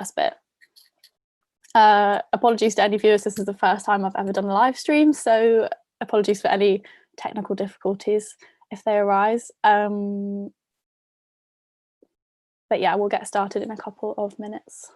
first bit. Apologies to any viewers, this is the first time I've ever done a live stream, so apologies for any technical difficulties if they arise. But yeah, we'll get started in a couple of minutes.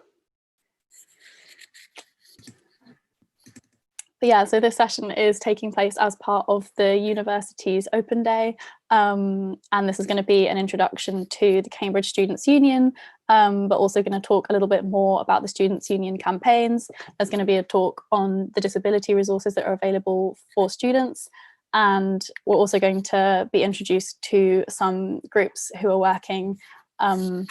But yeah, so this session is taking place as part of the university's Open Day, and this is going to be an introduction to the Cambridge Students' Union, but also going to talk a little bit more about the Students' Union campaigns. There's going to be a talk on the disability resources that are available for students, and we're also going to be introduced to some groups who are working on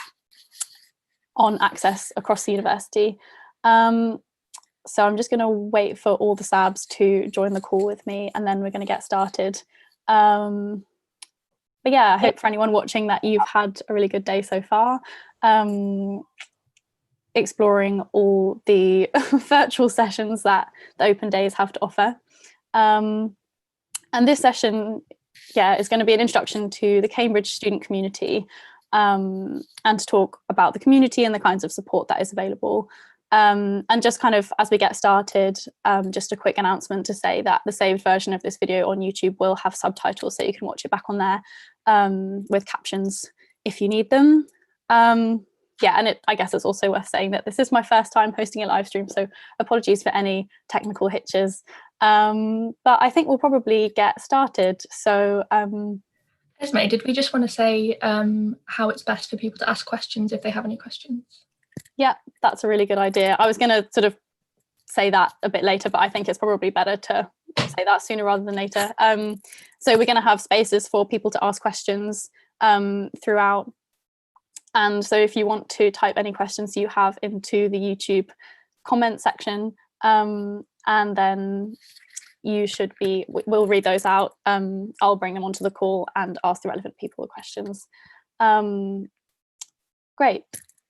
access across the university. So I'm just going to wait for all the Sabs to join the call with me, and then we're going to get started. But yeah, I hope for anyone watching that you've had a really good day so far, exploring all the virtual sessions that the Open Days have to offer. And this session, yeah, is going to be an introduction to the Cambridge student community, and to talk about the community and the kinds of support that is available. And just kind of as we get started, just a quick announcement to say that the saved version of this video on YouTube will have subtitles, so you can watch it back on there with captions if you need them. Yeah, and I guess it's also worth saying that this is my first time hosting a live stream, so apologies for any technical hitches. But I think we'll probably get started. So Esme, did we just want to say how it's best for people to ask questions if they have any questions? Yeah, that's a really good idea. I was going to sort of say that a bit later, but I think it's probably better to say that sooner rather than later. So we're going to have spaces for people to ask questions throughout. And so if you want to type any questions you have into the YouTube comment section, and then we'll read those out. I'll bring them onto the call and ask the relevant people the questions. Great.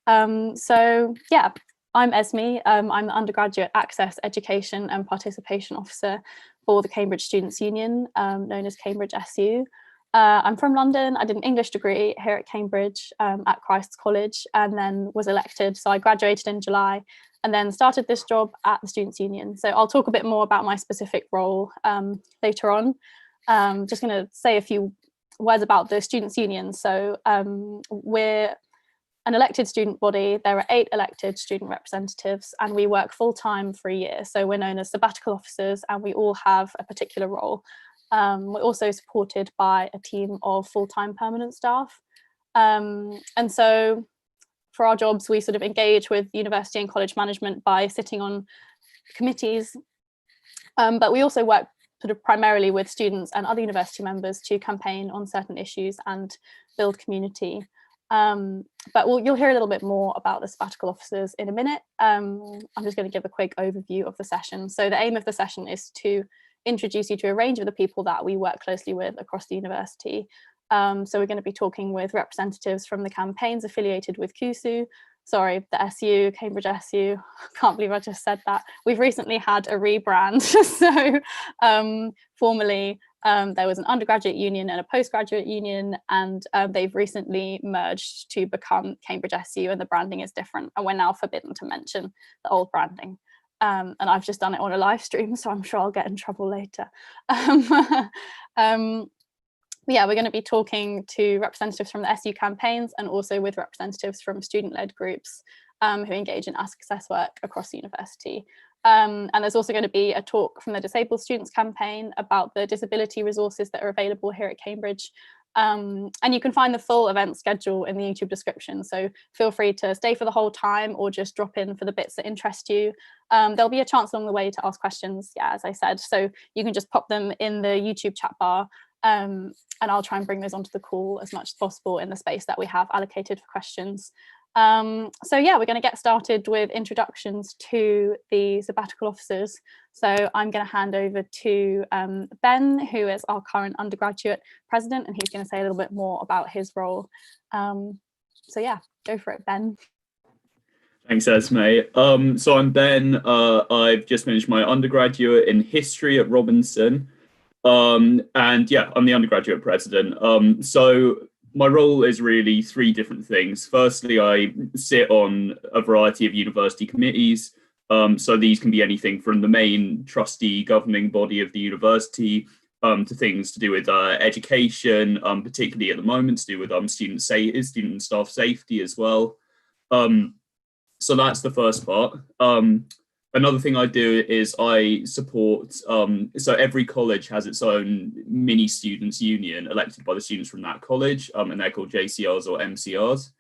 So yeah, I'm Esme. I'm the Undergraduate Access, Education and Participation Officer for the Cambridge Students' Union, known as Cambridge SU. I'm from London. I did an English degree here at Cambridge at Christ's College, and then was elected. So I graduated in July and then started this job at the Students' Union. So I'll talk a bit more about my specific role later on. Just going to say a few words about the Students' Union. So we're an elected student body. There are 8 elected student representatives, and we work full-time for a year. So we're known as sabbatical officers, and we all have a particular role. We're also supported by a team of full-time permanent staff. And so for our jobs, we sort of engage with university and college management by sitting on committees. But we also work sort of primarily with students and other university members to campaign on certain issues and build community. But you'll hear a little bit more about the sabbatical officers in a minute. I'm just going to give a quick overview of the session. So the aim of the session is to introduce you to a range of the people that we work closely with across the university. So we're going to be talking with representatives from the campaigns affiliated with CUSU, sorry, the SU, Cambridge SU, can't believe I just said that. We've recently had a rebrand. So formerly, there was an undergraduate union and a postgraduate union, and they've recently merged to become Cambridge SU, and the branding is different, and we're now forbidden to mention the old branding. And I've just done it on a live stream, so I'm sure I'll get in trouble later. Yeah, we're going to be talking to representatives from the SU campaigns and also with representatives from student-led groups who engage in access work across the university. And there's also going to be a talk from the Disabled Students campaign about the disability resources that are available here at Cambridge. And you can find the full event schedule in the YouTube description, so feel free to stay for the whole time or just drop in for the bits that interest you. There'll be a chance along the way to ask questions, yeah, as I said, so you can just pop them in the YouTube chat bar, and I'll try and bring those onto the call as much as possible in the space that we have allocated for questions. So yeah, we're going to get started with introductions to the sabbatical officers. So I'm going to hand over to Ben, who is our current undergraduate president, and he's going to say a little bit more about his role. So yeah, go for it, Ben. Thanks, Esme. So I'm Ben. I've just finished my undergraduate in history at Robinson. And yeah, I'm the undergraduate president. So my role is really three different things. Firstly, I sit on a variety of university committees. So these can be anything from the main trustee governing body of the university to things to do with education, particularly at the moment to do with student and staff safety as well. So that's the first part. Another thing I do is I support, so every college has its own mini students union elected by the students from that college, and they're called JCRs or MCRs.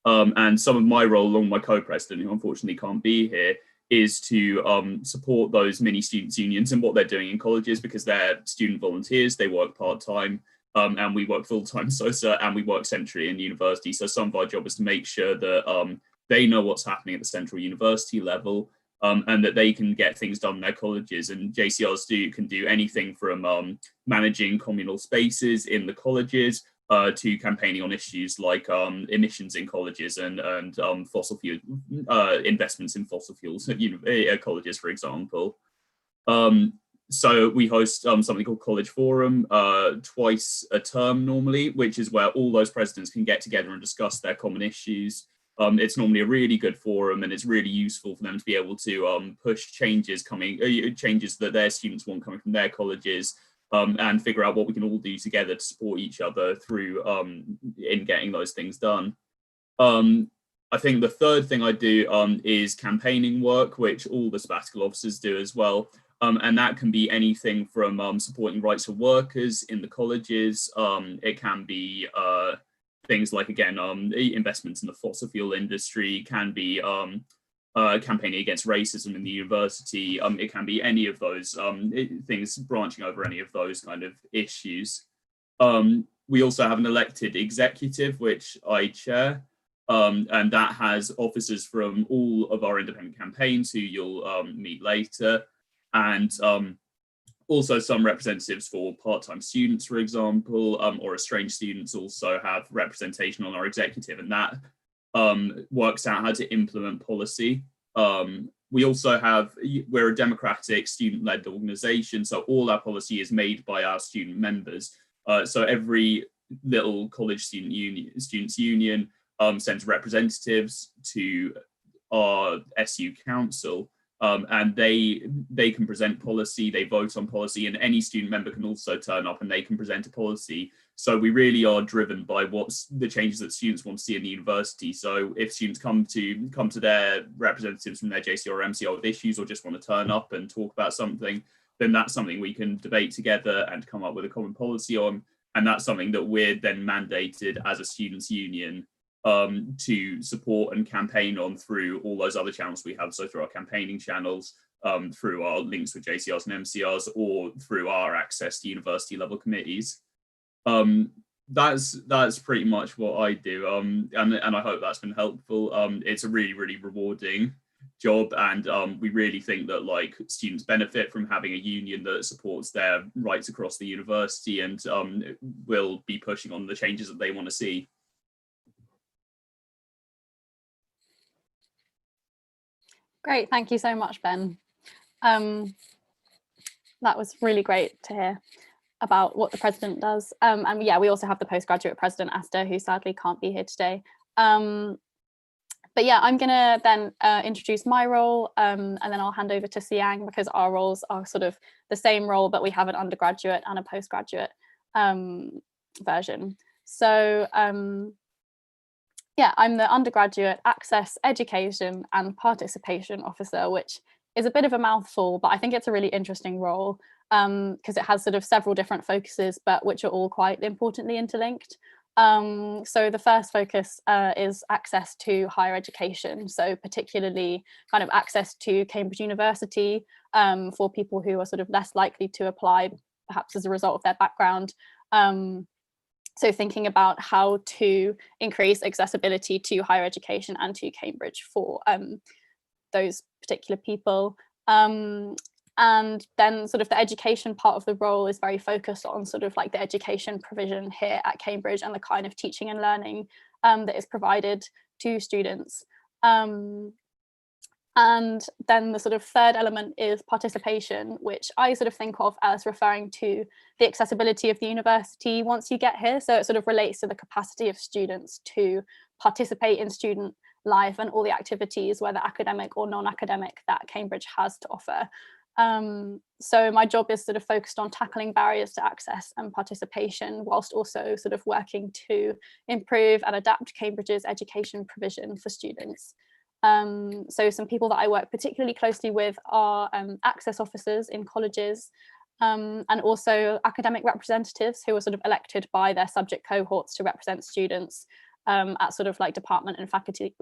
And some of my role, along with my co-president, who unfortunately can't be here, is to support those mini students unions and what they're doing in colleges, because they're student volunteers, they work part-time, and we work full-time, and we work centrally in university. So some of our job is to make sure that they know what's happening at the central university level, and that they can get things done in their colleges. And JCRs can do anything from managing communal spaces in the colleges to campaigning on issues like emissions in colleges and fossil fuel investments in fossil fuels at colleges, for example. So we host something called College Forum twice a term normally, which is where all those presidents can get together and discuss their common issues. It's normally a really good forum, and it's really useful for them to be able to push changes that their students want coming from their colleges, and figure out what we can all do together to support each other through in getting those things done. I think the third thing I do is campaigning work, which all the sabbatical officers do as well. And that can be anything from supporting rights for workers in the colleges. It can be things like, again, investments in the fossil fuel industry, can be campaigning against racism in the university. It can be any of those things, branching over any of those kind of issues. We also have an elected executive, which I chair, and that has officers from all of our independent campaigns who you'll meet later, and also some representatives for part-time students, for example, or estranged students also have representation on our executive, and that works out how to implement policy. We also we're a democratic student-led organization, so all our policy is made by our student members. So every little college students union sends representatives to our SU council, and they can present policy, they vote on policy, and any student member can also turn up and they can present a policy. So we really are driven by what's the changes that students want to see in the university. So if students come to their representatives from their JCR or MCR with issues, or just want to turn up and talk about something, then that's something we can debate together and come up with a common policy on. And that's something that we're then mandated as a students' union to support and campaign on through all those other channels we have. So through our campaigning channels, through our links with JCRs and MCRs, or through our access to university level committees. That's pretty much what I do, and I hope that's been helpful. It's a really, really rewarding job, and we really think that like students benefit from having a union that supports their rights across the university, and will be pushing on the changes that they want to see. Great, thank you so much, Ben. That was really great to hear about what the president does. And yeah, we also have the postgraduate president, Aastha, who sadly can't be here today. But yeah, I'm gonna then introduce my role, and then I'll hand over to Siyang, because our roles are sort of the same role, but we have an undergraduate and a postgraduate version. So yeah, I'm the undergraduate access, education and participation officer, which is a bit of a mouthful, but I think it's a really interesting role, because it has sort of several different focuses, but which are all quite importantly interlinked. So the first focus is access to higher education, so particularly kind of access to Cambridge University for people who are sort of less likely to apply, perhaps as a result of their background. So thinking about how to increase accessibility to higher education and to Cambridge for those particular people. And then sort of the education part of the role is very focused on sort of like the education provision here at Cambridge and the kind of teaching and learning that is provided to students. And And then the sort of third element is participation, which I sort of think of as referring to the accessibility of the university once you get here. So it sort of relates to the capacity of students to participate in student life and all the activities, whether academic or non-academic, that Cambridge has to offer. So my job is sort of focused on tackling barriers to access and participation, whilst also sort of working to improve and adapt Cambridge's education provision for students. So some people that I work particularly closely with are access officers in colleges, and also academic representatives who are sort of elected by their subject cohorts to represent students at sort of like department and faculty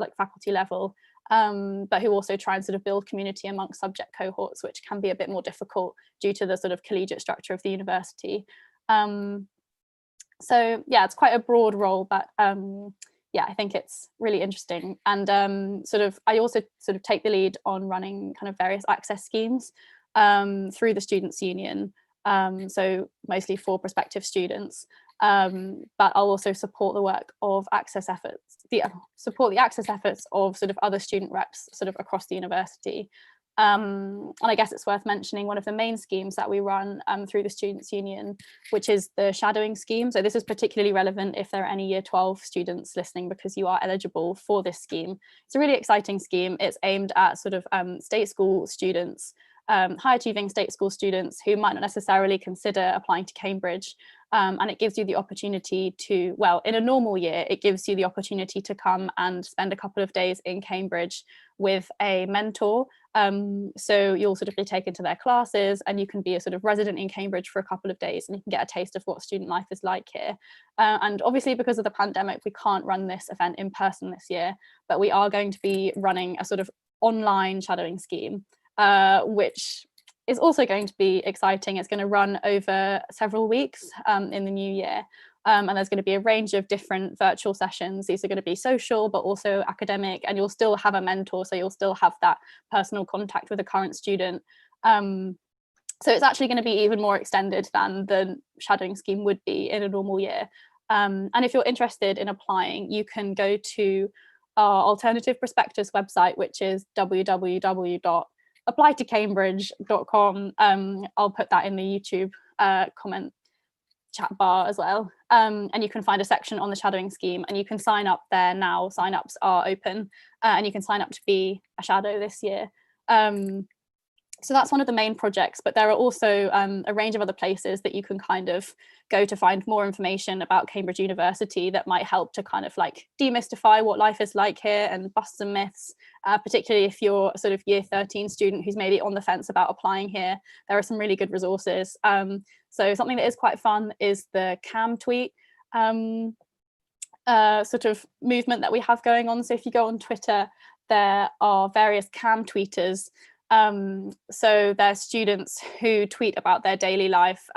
level, but who also try and sort of build community amongst subject cohorts, which can be a bit more difficult due to the sort of collegiate structure of the university. So yeah, it's quite a broad role, but yeah, I think it's really interesting. And I also sort of take the lead on running kind of various access schemes through the Students' Union, so mostly for prospective students. But I'll also support the work of access efforts, support the access efforts of sort of other student reps sort of across the university. And I guess it's worth mentioning one of the main schemes that we run through the Students' Union, which is the shadowing scheme. So this is particularly relevant if there are any Year 12 students listening, because you are eligible for this scheme. It's a really exciting scheme. It's aimed at sort of state school students, high achieving state school students who might not necessarily consider applying to Cambridge. And it gives you the opportunity to, well, in a normal year, it gives you the opportunity to come and spend a couple of days in Cambridge with a mentor. So you'll sort of be taken to their classes, and you can be a sort of resident in Cambridge for a couple of days, and you can get a taste of what student life is like here. And obviously, because of the pandemic, we can't run this event in person this year, but we are going to be running a sort of online shadowing scheme, which is also going to be exciting. It's going to run over several weeks in the new year. And there's going to be a range of different virtual sessions. These are going to be social, but also academic, and you'll still have a mentor. So you'll still have that personal contact with a current student. So it's actually going to be even more extended than the shadowing scheme would be in a normal year. And if you're interested in applying, you can go to our alternative prospectus website, which is www.applytocambridge.com. I'll put that in the YouTube comment chat bar as well, and you can find a section on the shadowing scheme, and you can sign up there now. Sign-ups are open, and you can sign up to be a shadow this year. So that's one of the main projects, but there are also a range of other places that you can kind of go to find more information about Cambridge University that might help to kind of like demystify what life is like here and bust some myths, particularly if you're a sort of Year 13 student who's maybe on the fence about applying here. There are some really good resources. So something that is quite fun is the Cam tweet sort of movement that we have going on. So if you go on Twitter, there are various Cam tweeters. So they're students who tweet about their daily life,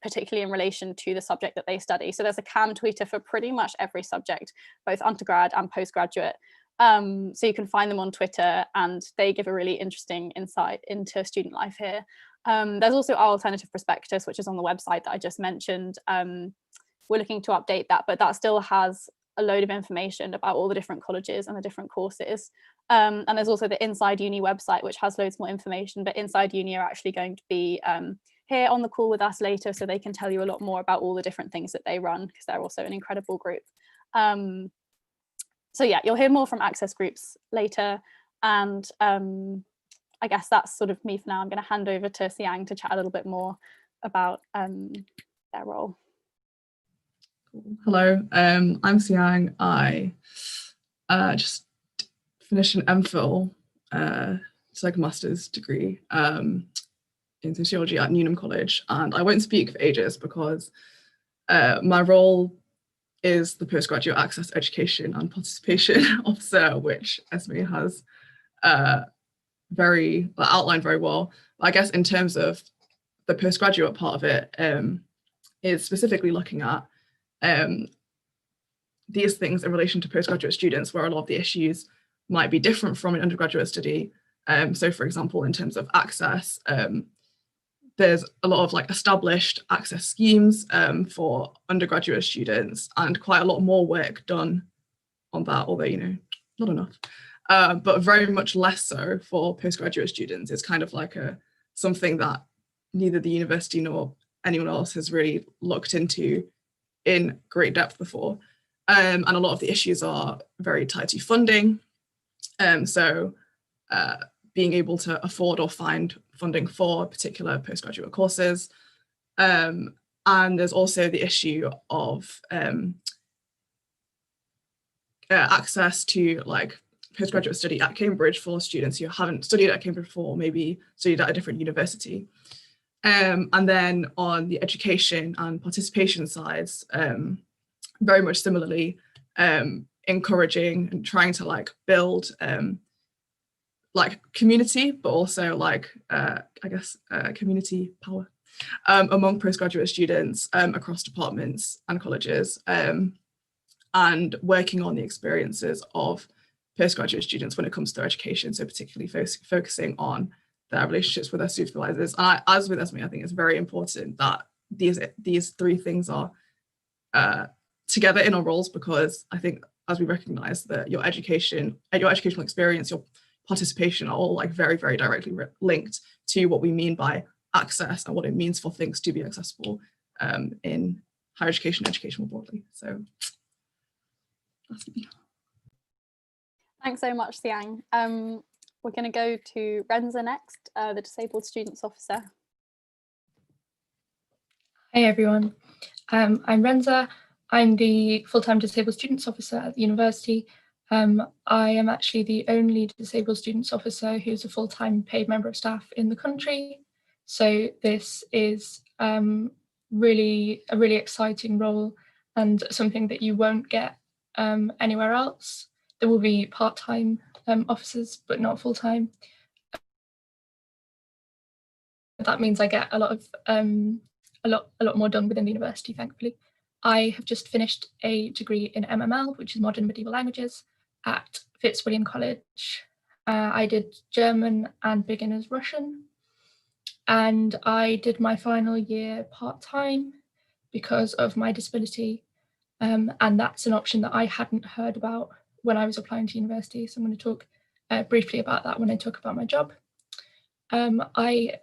particularly in relation to the subject that they study. So there's a Cam tweeter for pretty much every subject, both undergrad and postgraduate. So you can find them on Twitter, and they give a really interesting insight into student life here. There's also our alternative prospectus, which is on the website that I just mentioned. We're looking to update that, but that still has a load of information about all the different colleges and the different courses. And there's also the Inside Uni website, which has loads more information, but Inside Uni are actually going to be here on the call with us later, so they can tell you a lot more about all the different things that they run, because they're also an incredible group. So yeah, you'll hear more from access groups later. And I guess that's sort of me for now. I'm going to hand over to Siyang to chat a little bit more about their role. Hello, I'm Siyang. I just finished an MPhil, it's like a master's degree in sociology at Newnham College, and I won't speak for ages because my role is the postgraduate access education and participation officer, which Esme has outlined very well. I guess in terms of the postgraduate part of it, is specifically looking at these things in relation to postgraduate students, where a lot of the issues might be different from an undergraduate study. So for example, in terms of access, there's a lot of like established access schemes for undergraduate students, and quite a lot more work done on that, although, you know, not enough. but very much less so for postgraduate students. It's kind of like something that neither the university nor anyone else has really looked into in great depth before. And a lot of the issues are very tied to funding. So being able to afford or find funding for particular postgraduate courses. And there's also the issue of access to like postgraduate study at Cambridge for students who haven't studied at Cambridge before, maybe studied at a different university. And then on the education and participation sides, very much similarly, encouraging and trying to like build like community, but also like I guess community power among postgraduate students across departments and colleges, and working on the experiences of postgraduate students when it comes to their education. So particularly focusing on their relationships with their supervisors. And as with Esme, I think it's very important that these three things are together in our roles, because I think as we recognize that your educational experience, your participation are all like very, very directly linked to what we mean by access and what it means for things to be accessible in higher education, education more broadly. So that's me. Thanks so much, Siyang. We're going to go to Rensa next, the Disabled Students Officer. Hey everyone, I'm Rensa. I'm the full-time Disabled Students Officer at the university. I am actually the only Disabled Students Officer who's a full-time paid member of staff in the country. So this is really a really exciting role and something that you won't get anywhere else. There will be part-time officers, but not full-time. That means I get a lot more done within the university, thankfully. I have just finished a degree in MML, which is Modern Medieval Languages, at Fitzwilliam College. I did German and Beginner's Russian, and I did my final year part-time because of my disability, and that's an option that I hadn't heard about when I was applying to university, so I'm going to talk briefly about that when I talk about my job. I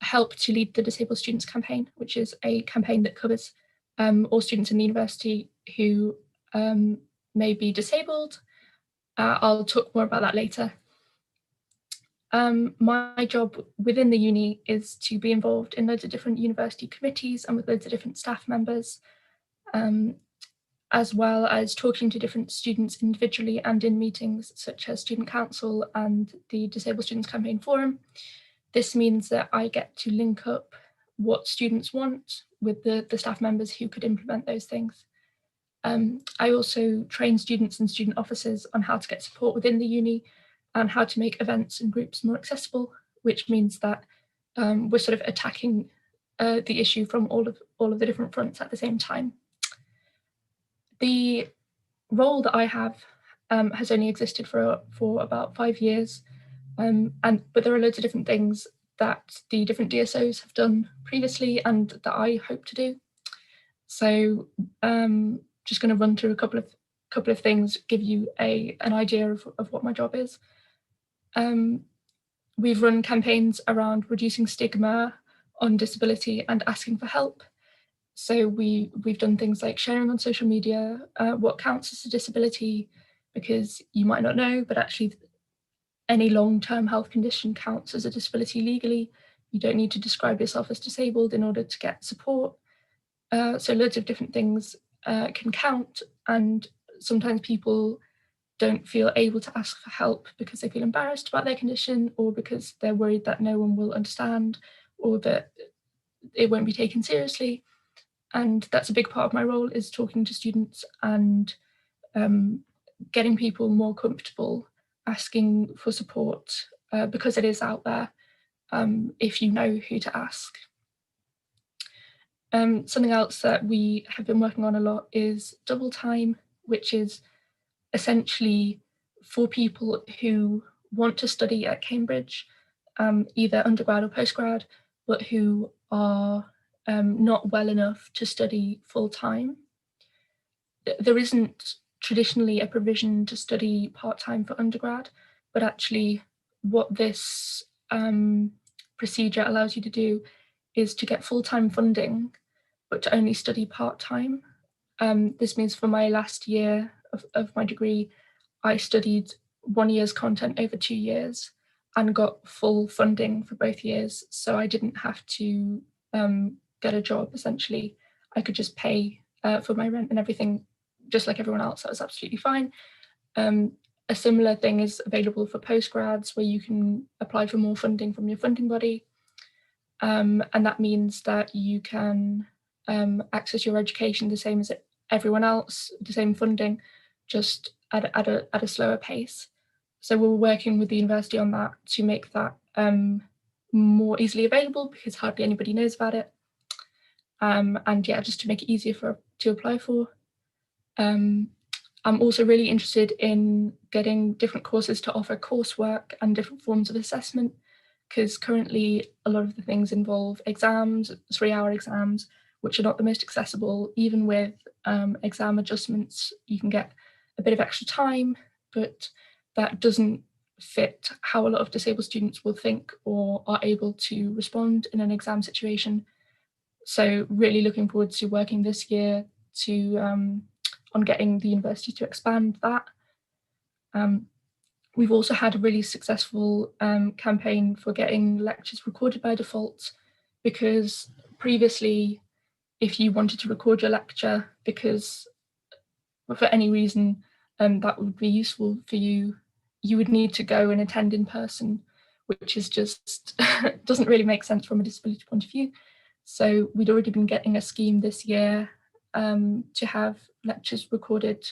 help to lead the Disabled Students Campaign, which is a campaign that covers all students in the university who may be disabled. I'll talk more about that later. My job within the uni is to be involved in loads of different university committees and with loads of different staff members, as well as talking to different students individually and in meetings such as Student Council and the Disabled Students Campaign Forum. This means that I get to link up what students want with the staff members who could implement those things. I also train students and student officers on how to get support within the uni and how to make events and groups more accessible, which means that we're sort of attacking the issue from all of the different fronts at the same time. The role that I have has only existed for about 5 years, but there are loads of different things that the different DSOs have done previously and that I hope to do. So just going to run through a couple of things, give you an idea of what my job is. We've run campaigns around reducing stigma on disability and asking for help. So we've done things like sharing on social media what counts as a disability, because you might not know, but actually any long-term health condition counts as a disability legally. You don't need to describe yourself as disabled in order to get support. So loads of different things can count, and sometimes people don't feel able to ask for help because they feel embarrassed about their condition, or because they're worried that no one will understand, or that it won't be taken seriously. And that's a big part of my role, is talking to students and getting people more comfortable asking for support, because it is out there if you know who to ask. Something else that we have been working on a lot is double time, which is essentially for people who want to study at Cambridge, either undergrad or postgrad, but who are not well enough to study full time. There isn't traditionally a provision to study part-time for undergrad, but actually what this procedure allows you to do is to get full-time funding, but to only study part-time. This means for my last year of my degree, I studied 1 year's content over 2 years and got full funding for both years. So I didn't have to get a job, essentially. I could just pay for my rent and everything, just like everyone else. That was absolutely fine. A similar thing is available for postgrads, where you can apply for more funding from your funding body. And that means that you can access your education the same as everyone else, the same funding, just at a slower pace. So we're working with the university on that to make that more easily available, because hardly anybody knows about it. And yeah, just to make it easier to apply for. I'm also really interested in getting different courses to offer coursework and different forms of assessment, because currently a lot of the things involve exams, 3-hour exams, which are not the most accessible. Even with exam adjustments, you can get a bit of extra time, but that doesn't fit how a lot of disabled students will think or are able to respond in an exam situation. So really looking forward to working this year to on getting the university to expand that. We've also had a really successful campaign for getting lectures recorded by default, because previously, if you wanted to record your lecture because for any reason that would be useful for you, you would need to go and attend in person, which is just doesn't really make sense from a disability point of view. So we'd already been getting a scheme this year to have lectures recorded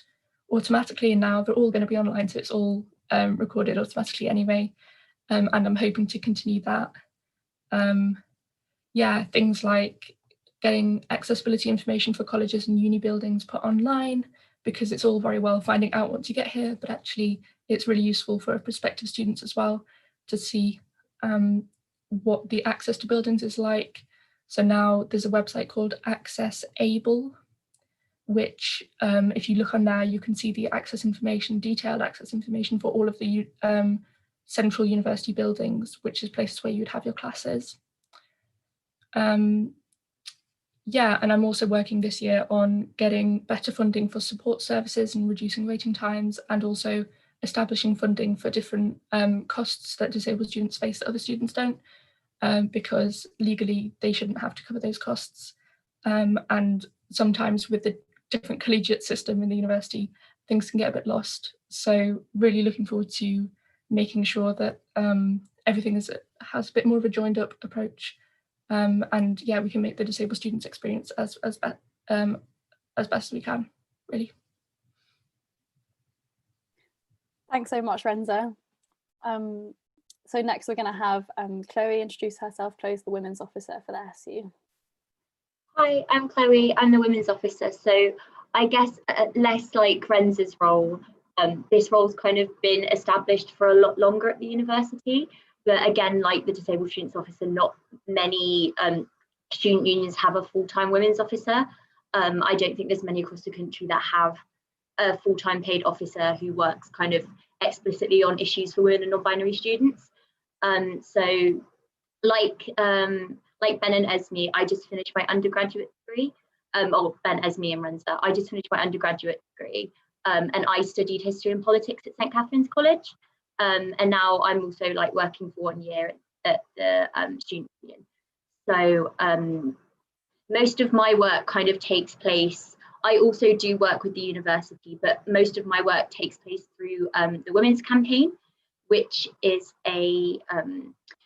automatically, and now they're all going to be online, so it's all recorded automatically anyway, and I'm hoping to continue that. Yeah, things like getting accessibility information for colleges and uni buildings put online, because it's all very well finding out once you get here, but actually it's really useful for prospective students as well to see what the access to buildings is like. So now there's a website called Access-able, which if you look on there, you can see the access information, detailed access information for all of the central university buildings, which is places where you'd have your classes. Yeah, and I'm also working this year on getting better funding for support services and reducing waiting times, and also establishing funding for different costs that disabled students face that other students don't, because legally they shouldn't have to cover those costs. And sometimes with the different collegiate system in the university, things can get a bit lost. So really looking forward to making sure that everything has a bit more of a joined up approach. And yeah, we can make the disabled students' experience as best as we can, really. Thanks so much, Rensa. So next we're going to have Chloe introduce herself. Chloe's the Women's Officer for the SU. Hi, I'm Chloe. I'm the Women's Officer. So I guess less like Rensa's role, this role's kind of been established for a lot longer at the university. But again, like the Disabled Students Officer, not many student unions have a full-time women's officer. I don't think there's many across the country that have a full-time paid officer who works kind of explicitly on issues for women and non-binary students. So like Ben and Esme, I just finished my undergraduate degree. Or Ben, Esme and Rensa, I just finished my undergraduate degree, and I studied history and politics at St Catherine's College. And now I'm also like working for 1 year at the student union. So most of my work kind of takes place. I also do work with the university, but most of my work takes place through the Women's Campaign, which is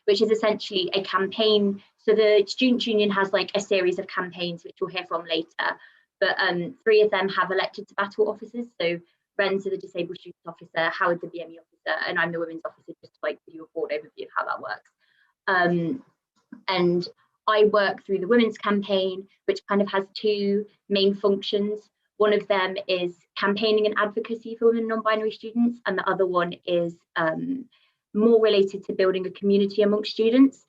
essentially a campaign. So the student union has like a series of campaigns, which we'll hear from later. But 3 of them have elected sabbatical officers. So Rensa, the Disabled Students Officer, Howard, the BME Officer, and I'm the Women's Officer, just to like give you a broad overview of how that works. And I work through the Women's Campaign, which kind of has 2 main functions. One of them is campaigning and advocacy for women and non-binary students, and the other one is more related to building a community amongst students.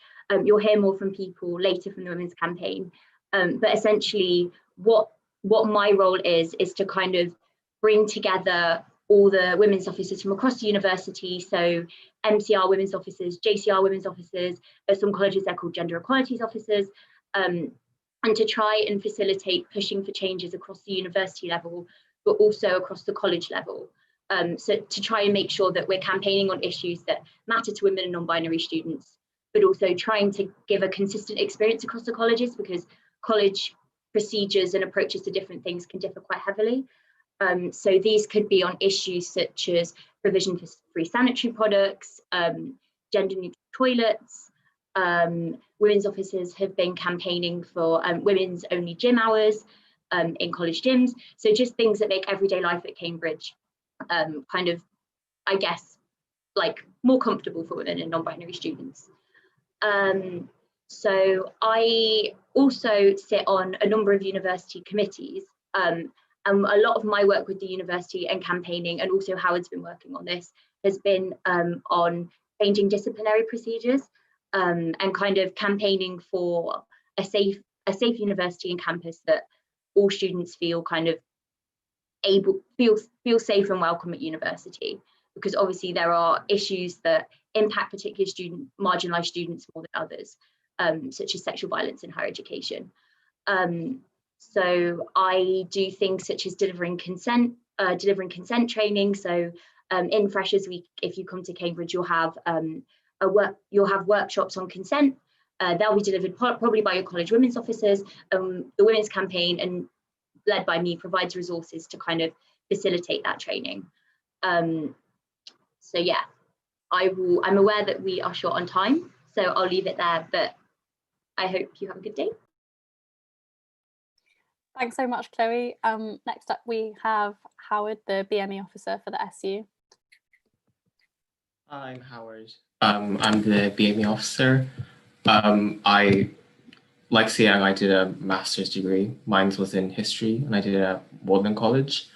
You'll hear more from people later from the Women's Campaign, but essentially what my role is to kind of bring together all the women's officers from across the university, so MCR women's officers, JCR women's officers, at some colleges they're called gender equalities officers, and to try and facilitate pushing for changes across the university level, but also across the college level. So to try and make sure that we're campaigning on issues that matter to women and non-binary students, but also trying to give a consistent experience across the colleges, because college procedures and approaches to different things can differ quite heavily. So these could be on issues such as provision for free sanitary products, gender neutral toilets. Women's officers have been campaigning for women's only gym hours in college gyms. So just things that make everyday life at Cambridge kind of, I guess, like more comfortable for women and non-binary students. So I also sit on a number of university committees, and a lot of my work with the university and campaigning, and also Howard's been working on this, has been on changing disciplinary procedures and kind of campaigning for a safe university and campus that all students feel kind of feel safe and welcome at university, because obviously there are issues that impact particular marginalized students more than others, such as sexual violence in higher education. So I do things such as delivering consent training. So in Freshers Week, if you come to Cambridge, you'll have workshops on consent. They'll be delivered probably by your college women's officers. The women's campaign, and led by me, provides resources to kind of facilitate that training. So yeah, I'm aware that we are short on time, so I'll leave it there, but I hope you have a good day. Thanks so much, Chloe. Next up, we have Howard, the BME officer for the SU. I'm Howard. I'm the BME officer. Like Siyang, I did a master's degree. Mine was in history, and I did it at Waldman College.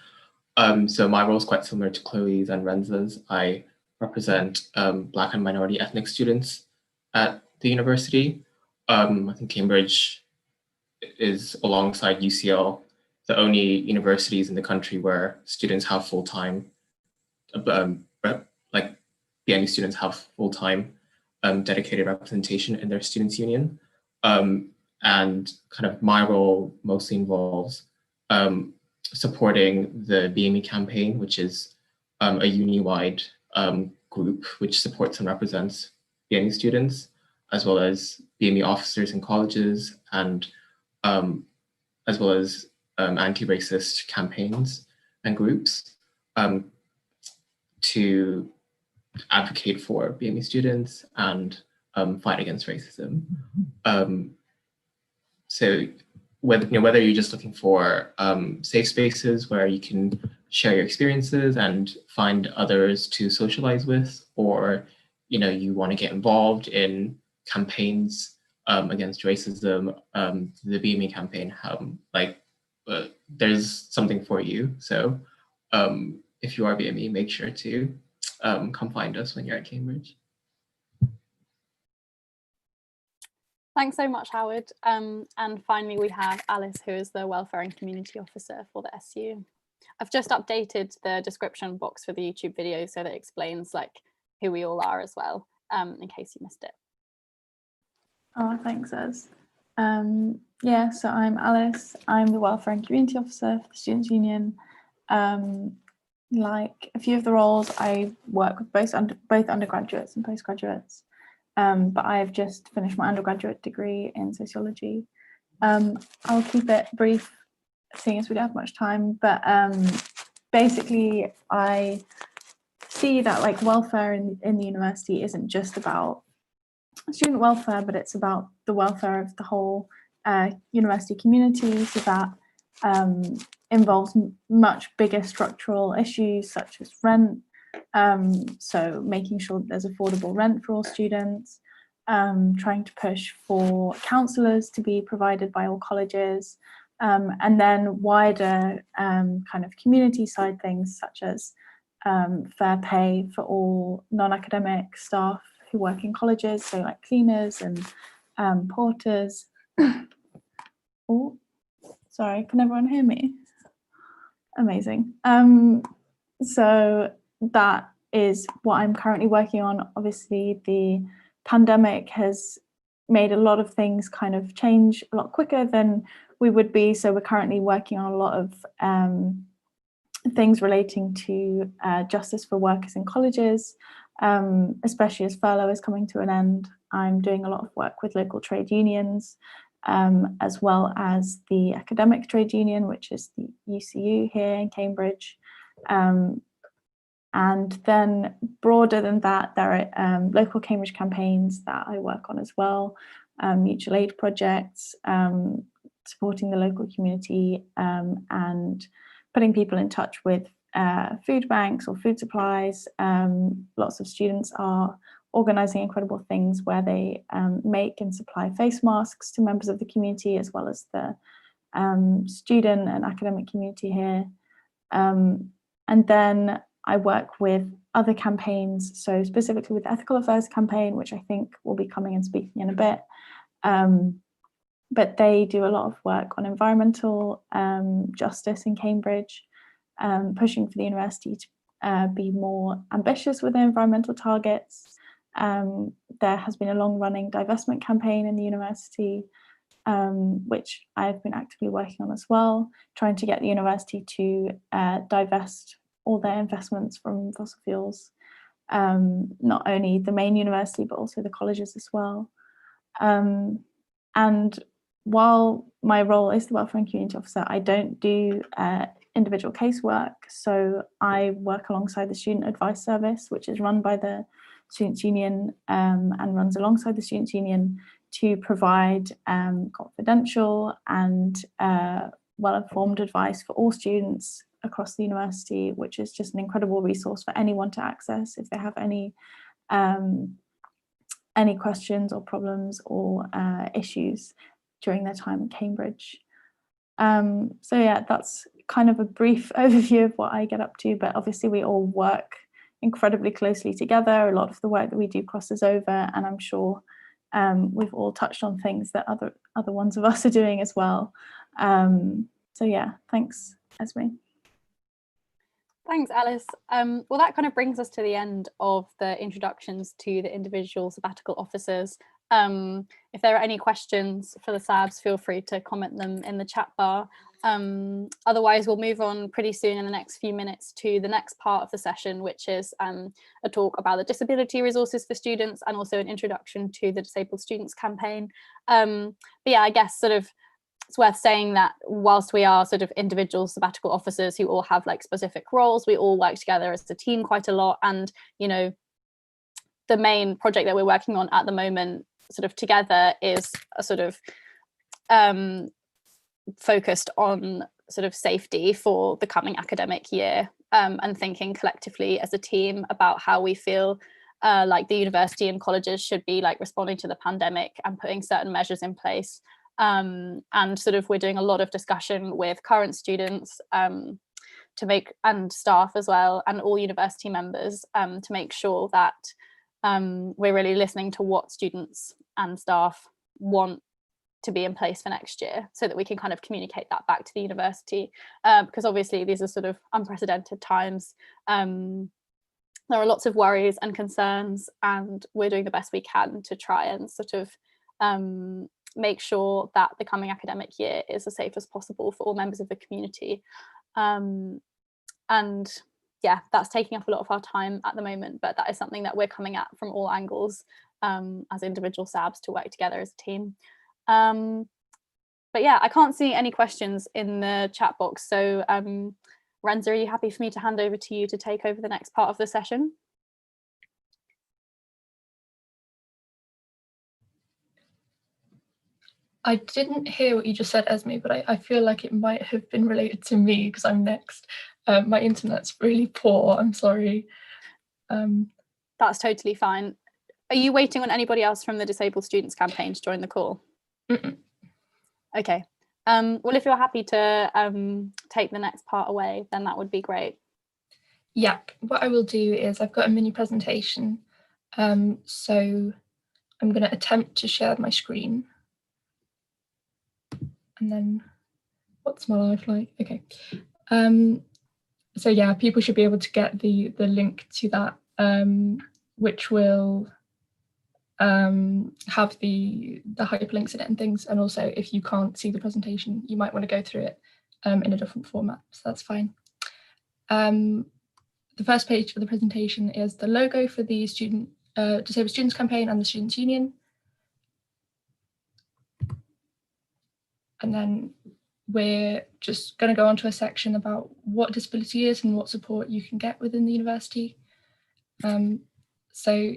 So my role is quite similar to Chloe's and Rensa's. I represent Black and minority ethnic students at the university. I think Cambridge is, alongside UCL, the only universities in the country where students have full-time, like BME students have full-time dedicated representation in their students' union. And kind of my role mostly involves supporting the BME campaign, which is a uni-wide group which supports and represents BME students, as well as BME officers in colleges, and as well as anti-racist campaigns and groups to advocate for BME students and fight against racism. So whether you're just looking for safe spaces where you can share your experiences and find others to socialize with, or you want to get involved in campaigns against racism, the BME campaign, there's something for you. So if you are BME, make sure to come find us when you're at Cambridge. Thanks so much, Howard. And finally, we have Alice, who is the Welfare and Community Officer for the SU. I've just updated the description box for the YouTube video so that it explains who we all are as well, in case you missed it. Oh, thanks, Ez. Yeah, so I'm Alice. I'm the Welfare and Community Officer for the Students' Union. Like a few of the roles, I work with both undergraduates and postgraduates. But I've just finished my undergraduate degree in sociology. I'll keep it brief, seeing as we don't have much time, but basically I see that welfare in the university isn't just about student welfare, but it's about the welfare of the whole university community. So that involves much bigger structural issues such as rent. So making sure that there's affordable rent for all students, trying to push for counsellors to be provided by all colleges, and then wider kind of community side things such as fair pay for all non-academic staff who work in colleges, so like cleaners and porters. Oh, sorry, can everyone hear me? Amazing. So that is what I'm currently working on. Obviously, the pandemic has made a lot of things kind of change a lot quicker than we would be. So we're currently working on a lot of things relating to justice for workers in colleges, especially as furlough is coming to an end. I'm doing a lot of work with local trade unions, as well as the academic trade union, which is the UCU here in Cambridge. And then broader than that, there are local Cambridge campaigns that I work on as well, mutual aid projects, supporting the local community, and putting people in touch with food banks or food supplies. Lots of students are organising incredible things where they make and supply face masks to members of the community, as well as the student and academic community here. And then I work with other campaigns, so specifically with the Ethical Affairs campaign, which I think will be coming and speaking in a bit. But they do a lot of work on environmental justice in Cambridge, pushing for the university to be more ambitious with their environmental targets. There has been a long-running divestment campaign in the university, which I've been actively working on as well, trying to get the university to divest all their investments from fossil fuels, not only the main university, but also the colleges as well. And while my role is the Welfare and Community Officer, I don't do individual casework. So I work alongside the Student Advice Service, which is run by the Students' Union and runs alongside the Students' Union to provide confidential and well-informed advice for all students across the university, which is just an incredible resource for anyone to access if they have any questions or problems or issues during their time at Cambridge. So yeah, that's kind of a brief overview of what I get up to, but obviously we all work incredibly closely together. A lot of the work that we do crosses over, and I'm sure we've all touched on things that other ones of us are doing as well. So yeah, thanks, Esme. Thanks, Alice. Well, that kind of brings us to the end of the introductions to the individual sabbatical officers. If there are any questions for the SABs, feel free to comment them in the chat bar. Otherwise, we'll move on pretty soon in the next few minutes to the next part of the session, which is a talk about the disability resources for students and also an introduction to the Disabled Students campaign. But yeah, I guess sort of it's worth saying that whilst we are sort of individual sabbatical officers who all have like specific roles, we all work together as a team quite a lot. And, you know, the main project that we're working on at the moment sort of together is a sort of focused on sort of safety for the coming academic year, and thinking collectively as a team about how we feel like the university and colleges should be like responding to the pandemic and putting certain measures in place. And sort of we're doing a lot of discussion with current students to make, and staff as well, and all university members to make sure that we're really listening to what students and staff want to be in place for next year, so that we can kind of communicate that back to the university, because obviously these are sort of unprecedented times. There are lots of worries and concerns, and we're doing the best we can to try and sort of make sure that the coming academic year is as safe as possible for all members of the community. And yeah, that's taking up a lot of our time at the moment, but that is something that we're coming at from all angles as individual SABs to work together as a team. But yeah, I can't see any questions in the chat box. So Rensa, are you happy for me to hand over to you to take over the next part of the session? I didn't hear what you just said, Esme, but I feel like it might have been related to me because I'm next. My internet's really poor, I'm sorry. That's totally fine. Are you waiting on anybody else from the Disabled Students campaign to join the call? Mm-mm. Okay. Well, if you're happy to take the next part away, then that would be great. Yeah, what I will do is I've got a mini presentation. So I'm going to attempt to share my screen. And then what's my life like? Okay. So yeah, people should be able to get the link to that, which will have the hyperlinks in it and things. And also, if you can't see the presentation, you might want to go through it in a different format, so that's fine. The first page of the presentation is the logo for the Disabled Students Campaign and the Students' Union. And then we're just going to go on to a section about what disability is and what support you can get within the university. So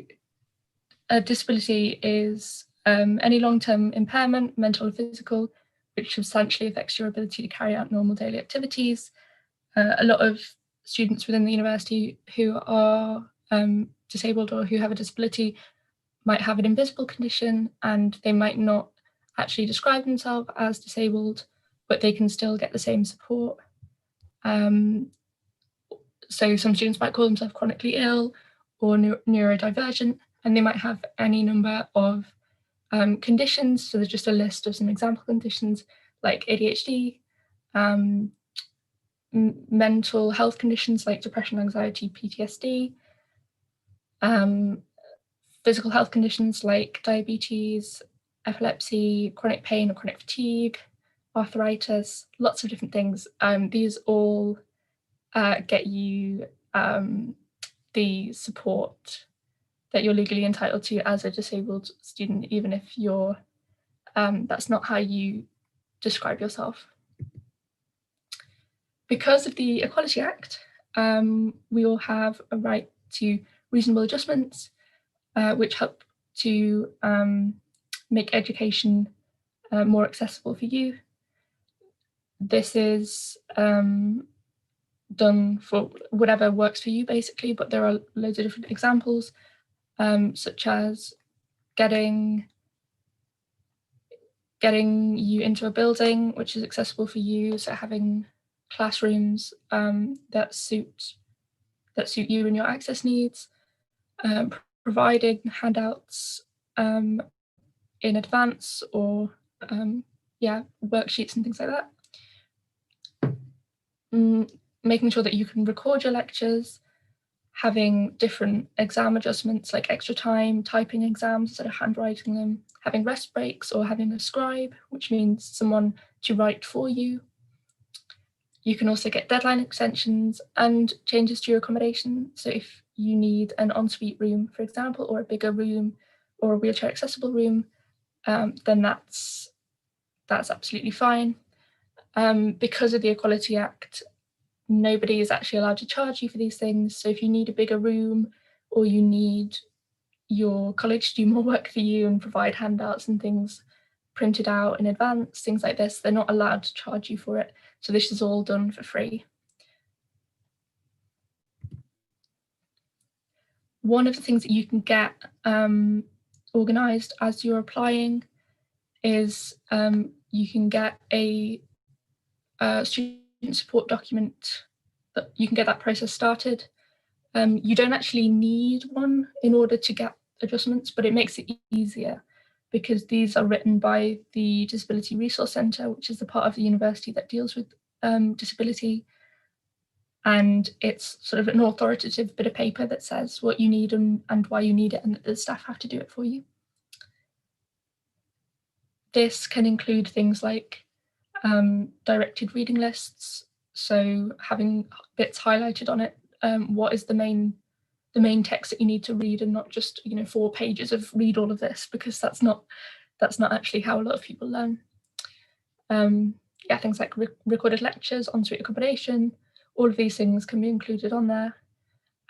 a disability is any long-term impairment, mental or physical, which substantially affects your ability to carry out normal daily activities. A lot of students within the university who are disabled or who have a disability might have an invisible condition, and they might not actually describe themselves as disabled, but they can still get the same support. So some students might call themselves chronically ill or neurodivergent, and they might have any number of conditions. So there's just a list of some example conditions like ADHD, mental health conditions like depression, anxiety, PTSD, physical health conditions like diabetes, epilepsy, chronic pain or chronic fatigue, arthritis, lots of different things. These all get you the support that you're legally entitled to as a disabled student, even if you're that's not how you describe yourself. Because of the Equality Act, we all have a right to reasonable adjustments, which help to make education more accessible for you. This is done for whatever works for you, basically, but there are loads of different examples, such as getting you into a building which is accessible for you, so having classrooms that suit you and your access needs, providing handouts in advance, or worksheets and things like that. Making sure that you can record your lectures, having different exam adjustments like extra time, typing exams instead of handwriting them, having rest breaks or having a scribe, which means someone to write for you. You can also get deadline extensions and changes to your accommodation. So if you need an ensuite room, for example, or a bigger room or a wheelchair accessible room, then that's absolutely fine. Because of the Equality Act, nobody is actually allowed to charge you for these things. So if you need a bigger room, or you need your college to do more work for you and provide handouts and things printed out in advance, things like this, they're not allowed to charge you for it. So this is all done for free. One of the things that you can get organised as you're applying is you can get a student support document. That you can get that process started. You don't actually need one in order to get adjustments, but it makes it easier because these are written by the Disability Resource Centre, which is the part of the university that deals with disability. And it's sort of an authoritative bit of paper that says what you need and why you need it, and that the staff have to do it for you. This can include things like directed reading lists, so having bits highlighted on it, what is the main text that you need to read, and not just 4 pages of read all of this, because that's not actually how a lot of people learn. Things like recorded lectures, ensuite accommodation, all of these things can be included on there.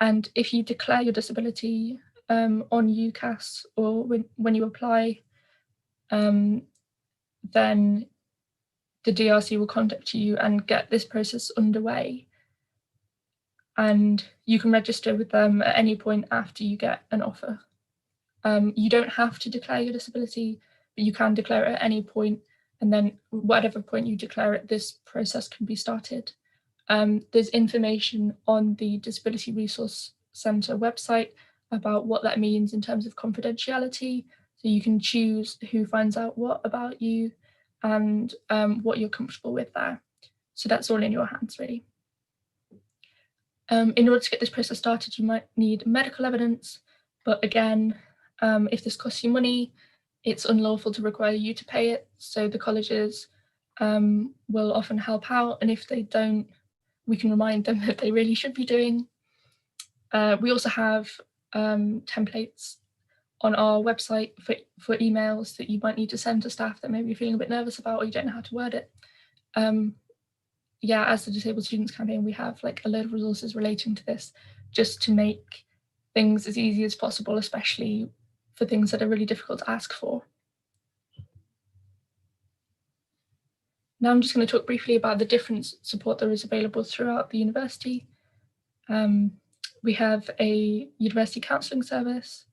And if you declare your disability on UCAS or when you apply, then the DRC will contact you and get this process underway. And you can register with them at any point after you get an offer. You don't have to declare your disability, but you can declare it at any point, and then whatever point you declare it, this process can be started. There's information on the Disability Resource Centre website about what that means in terms of confidentiality, so you can choose who finds out what about you and what you're comfortable with there. So that's all in your hands, really. In order to get this process started, you might need medical evidence, but again, if this costs you money, it's unlawful to require you to pay it. So the colleges will often help out, and if they don't, we can remind them that they really should be doing. We also have templates on our website for emails that you might need to send to staff that maybe you're feeling a bit nervous about or you don't know how to word it. Yeah, as the Disabled Students Campaign, we have like a load of resources relating to this just to make things as easy as possible, especially for things that are really difficult to ask for. Now I'm just going to talk briefly about the different support there is available throughout the university. We have a university counselling service.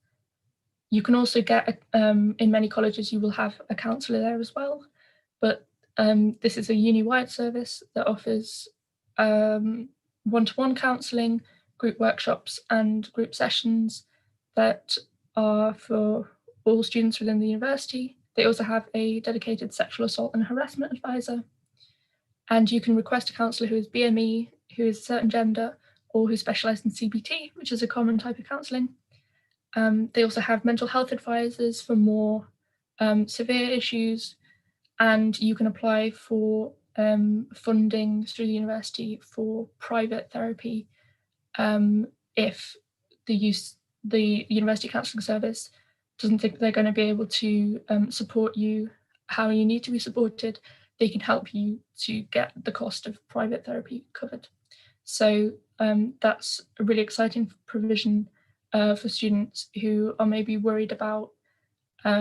You can also get, in many colleges, you will have a counsellor there as well, but this is a uni-wide service that offers one-to-one counselling, group workshops and group sessions that are for all students within the university. They also have a dedicated sexual assault and harassment advisor, and you can request a counsellor who is BME, who is a certain gender, or who specialise in CBT, which is a common type of counselling. They also have mental health advisors for more severe issues, and you can apply for funding through the university for private therapy if the university counselling service doesn't think they're going to be able to support you how you need to be supported. They can help you to get the cost of private therapy covered. So that's a really exciting provision for students who are maybe worried about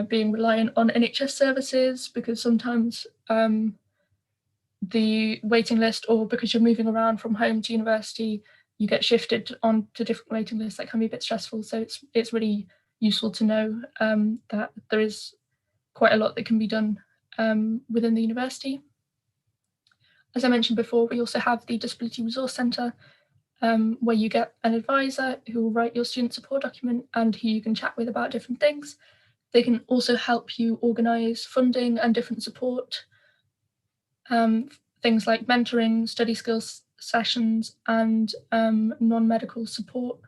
being reliant on NHS services, because sometimes the waiting list, or because you're moving around from home to university, you get shifted on to different waiting lists that can be a bit stressful. So it's really useful to know that there is quite a lot that can be done within the university. As I mentioned before, we also have the Disability Resource Centre, where you get an advisor who will write your student support document and who you can chat with about different things. They can also help you organise funding and different support, things like mentoring, study skills sessions, and non-medical support.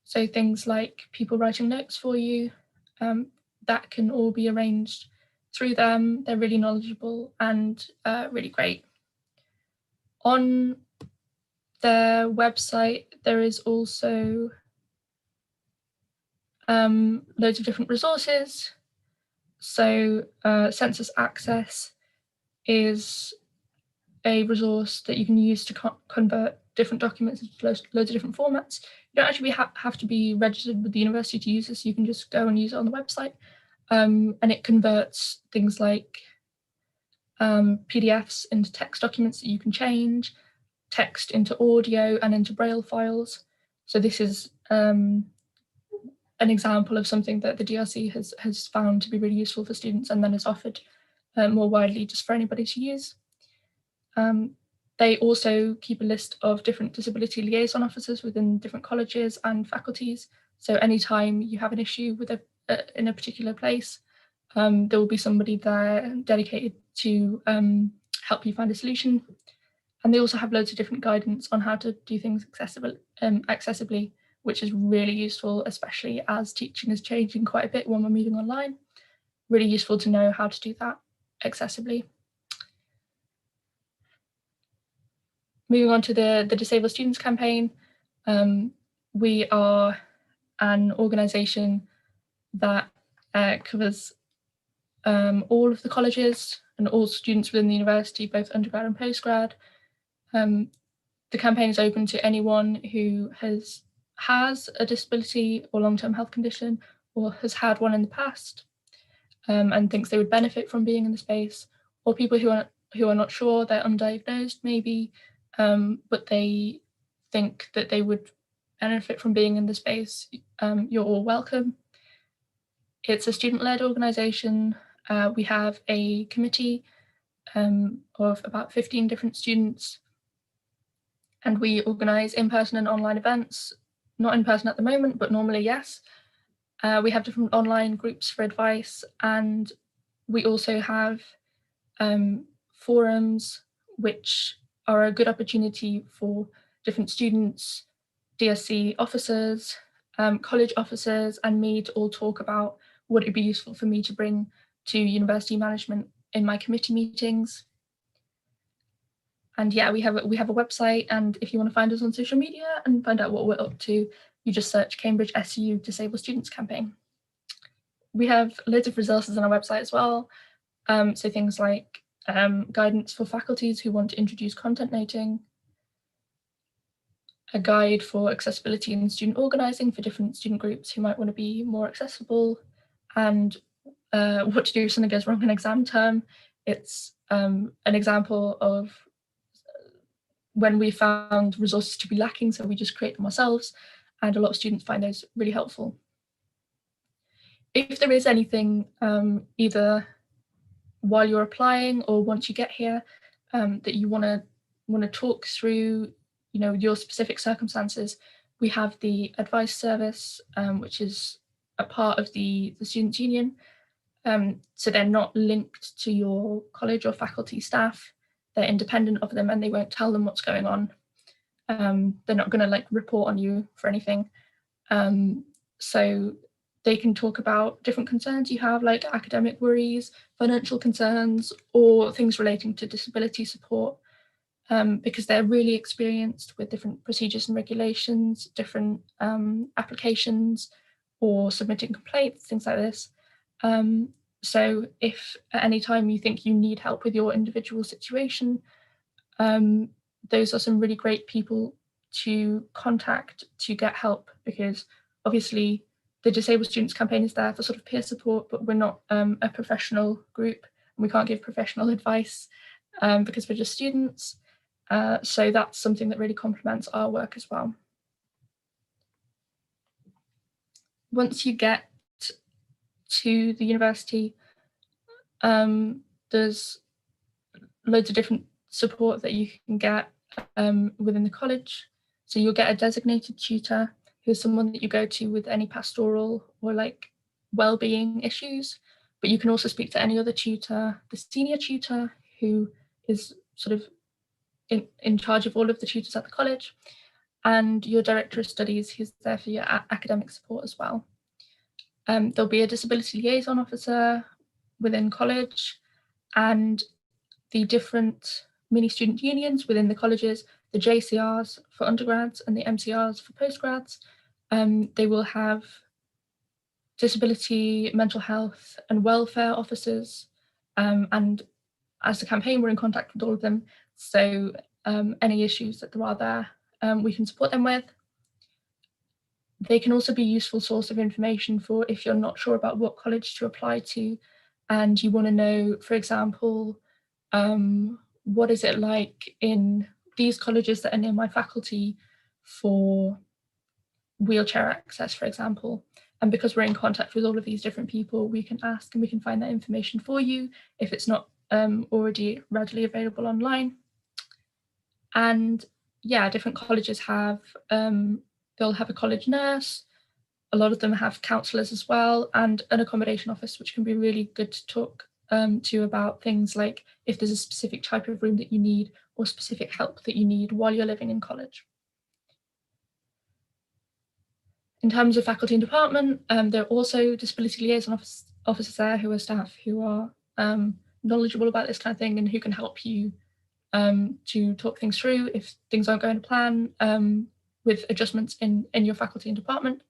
So things like people writing notes for you, that can all be arranged through them. They're really knowledgeable and really great. On their website, there is also loads of different resources. So Census Access is a resource that you can use to convert different documents into loads of different formats. You don't actually have to be registered with the university to use this. You can just go and use it on the website. And it converts things like PDFs into text documents that you can change, text into audio and into Braille files. So this is an example of something that the DRC has found to be really useful for students, and then is offered more widely just for anybody to use. They also keep a list of different disability liaison officers within different colleges and faculties. So anytime you have an issue with in a particular place, there will be somebody there dedicated to help you find a solution. And they also have loads of different guidance on how to do things accessibly, which is really useful, especially as teaching is changing quite a bit when we're moving online. Really useful to know how to do that accessibly. Moving on to the Disabled Students Campaign, we are an organisation that covers all of the colleges and all students within the university, both undergrad and postgrad. The campaign is open to anyone who has a disability or long-term health condition, or has had one in the past, and thinks they would benefit from being in the space, or people who are not sure, they're undiagnosed maybe, but they think that they would benefit from being in the space. You're all welcome. It's a student-led organisation. We have a committee of about 15 different students, and we organise in-person and online events. Not in person at the moment, but normally yes. We have different online groups for advice, and we also have forums which are a good opportunity for different students, DSC officers, college officers, and me to all talk about what it'd be useful for me to bring to university management in my committee meetings. And yeah, we have a website, and if you want to find us on social media and find out what we're up to, you just search Cambridge SU Disabled Students Campaign. We have loads of resources on our website as well. So things like guidance for faculties who want to introduce content noting, a guide for accessibility in student organising for different student groups who might want to be more accessible, and what to do if something goes wrong in exam term. It's an example of when we found resources to be lacking, so we just create them ourselves, and a lot of students find those really helpful. If there is anything, either while you're applying or once you get here, that you want to talk through, your specific circumstances, we have the advice service, which is a part of the Students' Union. So they're not linked to your college or faculty staff. They're independent of them, and they won't tell them what's going on. They're not going to report on you for anything. So they can talk about different concerns you have, like academic worries, financial concerns, or things relating to disability support, because they're really experienced with different procedures and regulations, different applications, or submitting complaints, things like this. So if at any time you think you need help with your individual situation, those are some really great people to contact to get help, because obviously the Disabled Students Campaign is there for sort of peer support, but we're not a professional group, and we can't give professional advice because we're just students. So that's something that really complements our work as well. Once you get to the university, there's loads of different support that you can get within the college. So you'll get a designated tutor, who's someone that you go to with any pastoral or well-being issues, but you can also speak to any other tutor, the senior tutor, who is sort of in charge of all of the tutors at the college, and your director of studies, who's there for your academic support as well. There'll be a disability liaison officer within college, and the different mini student unions within the colleges, the JCRs for undergrads and the MCRs for postgrads. They will have disability, mental health and welfare officers, and as the campaign, we're in contact with all of them. So any issues that there are there, we can support them with. They can also be a useful source of information for if you're not sure about what college to apply to, and you want to know, for example, what is it like in these colleges that are near my faculty for wheelchair access, for example. And because we're in contact with all of these different people, we can ask and we can find that information for you if it's not already readily available online. And yeah, different colleges have, they'll have a college nurse. A lot of them have counsellors as well, and an accommodation office, which can be really good to talk to about things like if there's a specific type of room that you need or specific help that you need while you're living in college. In terms of faculty and department, there are also disability liaison officers there who are staff who are knowledgeable about this kind of thing and who can help you to talk things through if things aren't going to plan with adjustments in your faculty and department.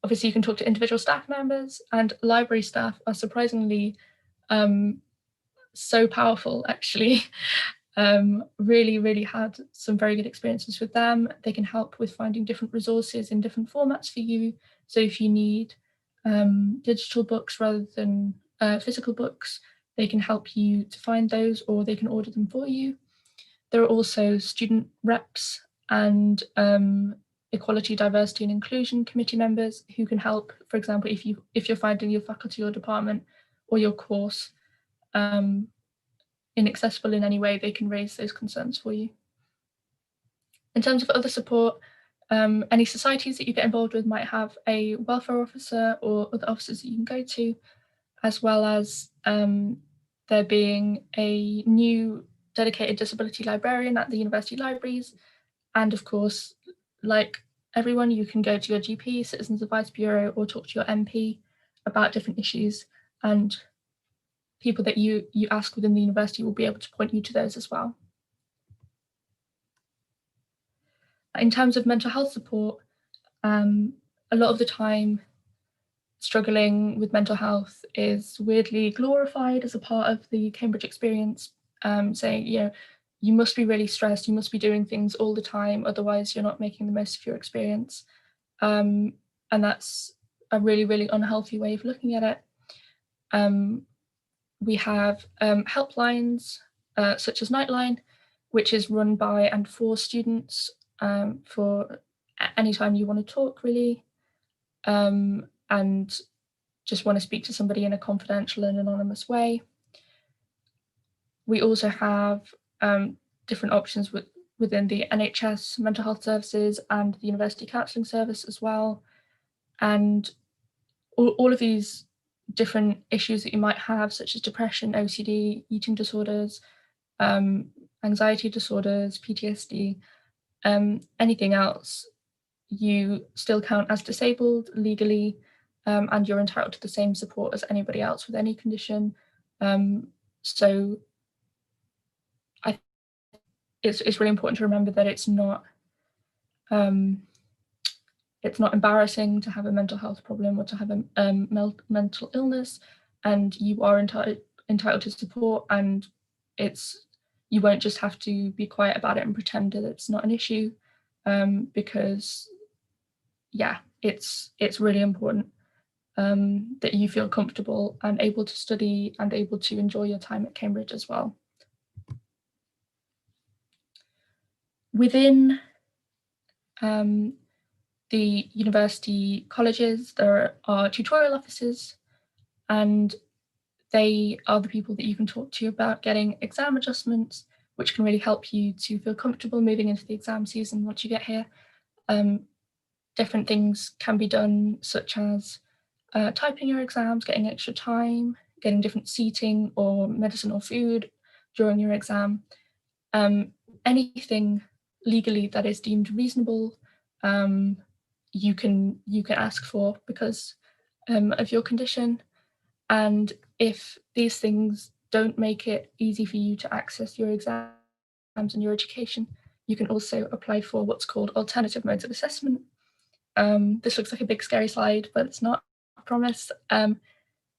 Obviously, you can talk to individual staff members, and library staff are surprisingly so powerful, actually. Really had some very good experiences with them. They can help with finding different resources in different formats for you. So if you need digital books rather than physical books, they can help you to find those, or they can order them for you. There are also student reps and equality, diversity and inclusion committee members who can help. For example, if you're finding your faculty or department or your course inaccessible in any way, they can raise those concerns for you. In terms of other support, any societies that you get involved with might have a welfare officer or other officers that you can go to, as well as there being a new dedicated disability librarian at the university libraries. And of course, like everyone, you can go to your GP, Citizens Advice Bureau, or talk to your MP about different issues, and people that you ask within the university will be able to point you to those as well. In terms of mental health support, a lot of the time, struggling with mental health is weirdly glorified as a part of the Cambridge experience, saying, you know, you must be really stressed, you must be doing things all the time, otherwise you're not making the most of your experience. And that's a really, really unhealthy way of looking at it. We have helplines, such as Nightline, which is run by and for students for anytime you want to talk, really, and just want to speak to somebody in a confidential and anonymous way. We also have different options within the NHS mental health services and the university counselling service as well. And all of these different issues that you might have, such as depression, OCD, eating disorders, anxiety disorders, PTSD, anything else, you still count as disabled legally, and you're entitled to the same support as anybody else with any condition. So it's really important to remember that it's not embarrassing to have a mental health problem or to have a mental illness, and you are entitled to support, and you won't just have to be quiet about it and pretend that it's not an issue, because yeah, it's really important that you feel comfortable and able to study and able to enjoy your time at Cambridge as well. Within the university colleges, there are tutorial officers, and they are the people that you can talk to about getting exam adjustments, which can really help you to feel comfortable moving into the exam season once you get here. Different things can be done, such as typing your exams, getting extra time, getting different seating or medicine or food during your exam. Anything legally that is deemed reasonable, you can ask for because of your condition. And if these things don't make it easy for you to access your exams and your education, you can also apply for what's called alternative modes of assessment. This looks like a big scary slide, but it's not, I promise.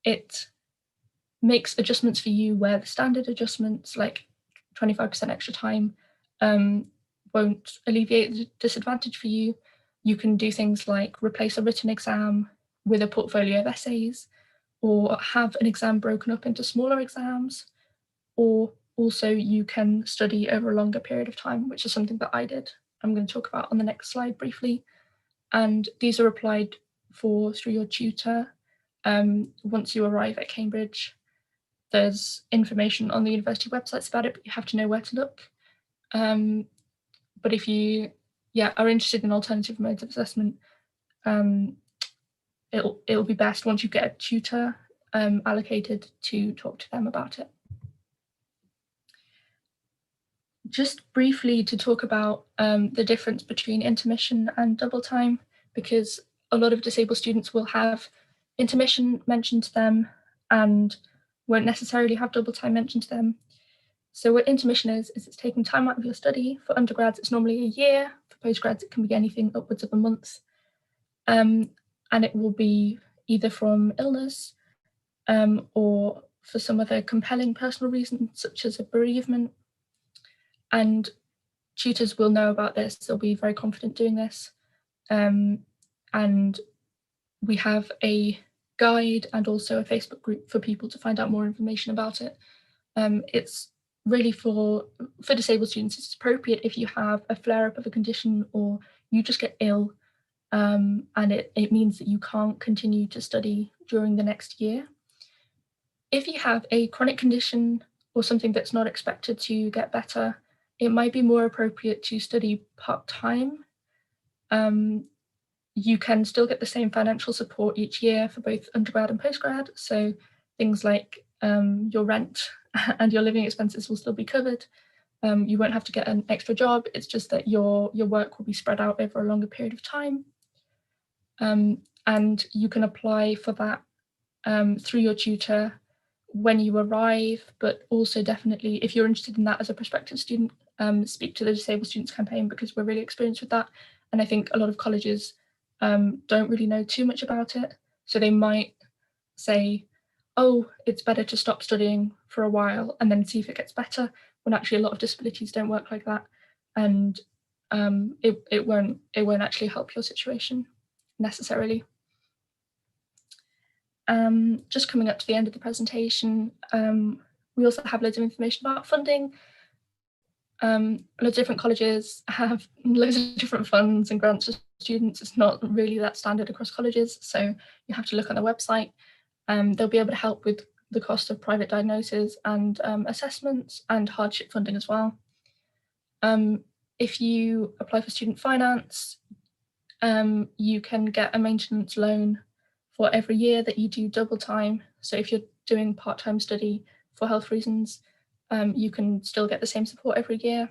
It makes adjustments for you where the standard adjustments, like 25% extra time, won't alleviate the disadvantage for you. You can do things like replace a written exam with a portfolio of essays, or have an exam broken up into smaller exams, or also you can study over a longer period of time, which is something that I did. I'm going to talk about on the next slide briefly. And these are applied for through your tutor. Once you arrive at Cambridge, there's information on the university websites about it, but you have to know where to look. But if you are interested in alternative modes of assessment, it'll be best once you get a tutor allocated to talk to them about it. Just briefly to talk about the difference between intermission and double time, because a lot of disabled students will have intermission mentioned to them and won't necessarily have double time mentioned to them. So what intermission is it's taking time out of your study. For undergrads, it's normally a year. For postgrads, it can be anything upwards of a month. And it will be either from illness or for some other compelling personal reason, such as a bereavement. And tutors will know about this. They'll be very confident doing this. And we have a guide and also a Facebook group for people to find out more information about it. It's really for disabled students. It's appropriate if you have a flare-up of a condition or you just get ill, and it means that you can't continue to study during the next year. If you have a chronic condition or something that's not expected to get better, it might be more appropriate to study part-time. You can still get the same financial support each year for both undergrad and postgrad. So things like your rent and your living expenses will still be covered. You won't have to get an extra job. It's just that your work will be spread out over a longer period of time. And you can apply for that through your tutor when you arrive, but also definitely if you're interested in that as a prospective student, speak to the Disabled Students Campaign, because we're really experienced with that. And I think a lot of colleges don't really know too much about it. So they might say, oh, it's better to stop studying for a while and then see if it gets better, when actually a lot of disabilities don't work like that. And it won't actually help your situation necessarily. Just coming up to the end of the presentation, we also have loads of information about funding. Loads of different colleges have loads of different funds and grants for students. It's not really that standard across colleges, so you have to look on the website. They'll be able to help with the cost of private diagnosis and assessments and hardship funding as well. If you apply for student finance, you can get a maintenance loan for every year that you do double time. So if you're doing part-time study for health reasons, you can still get the same support every year.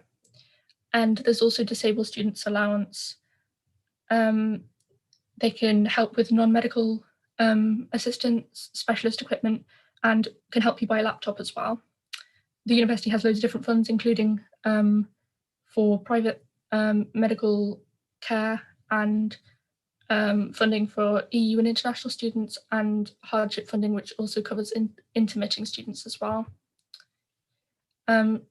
And there's also disabled students allowance. They can help with non-medical assistance, specialist equipment, and can help you buy a laptop as well. The university has loads of different funds, including for private medical care and funding for EU and international students, and hardship funding, which also covers intermitting students as well.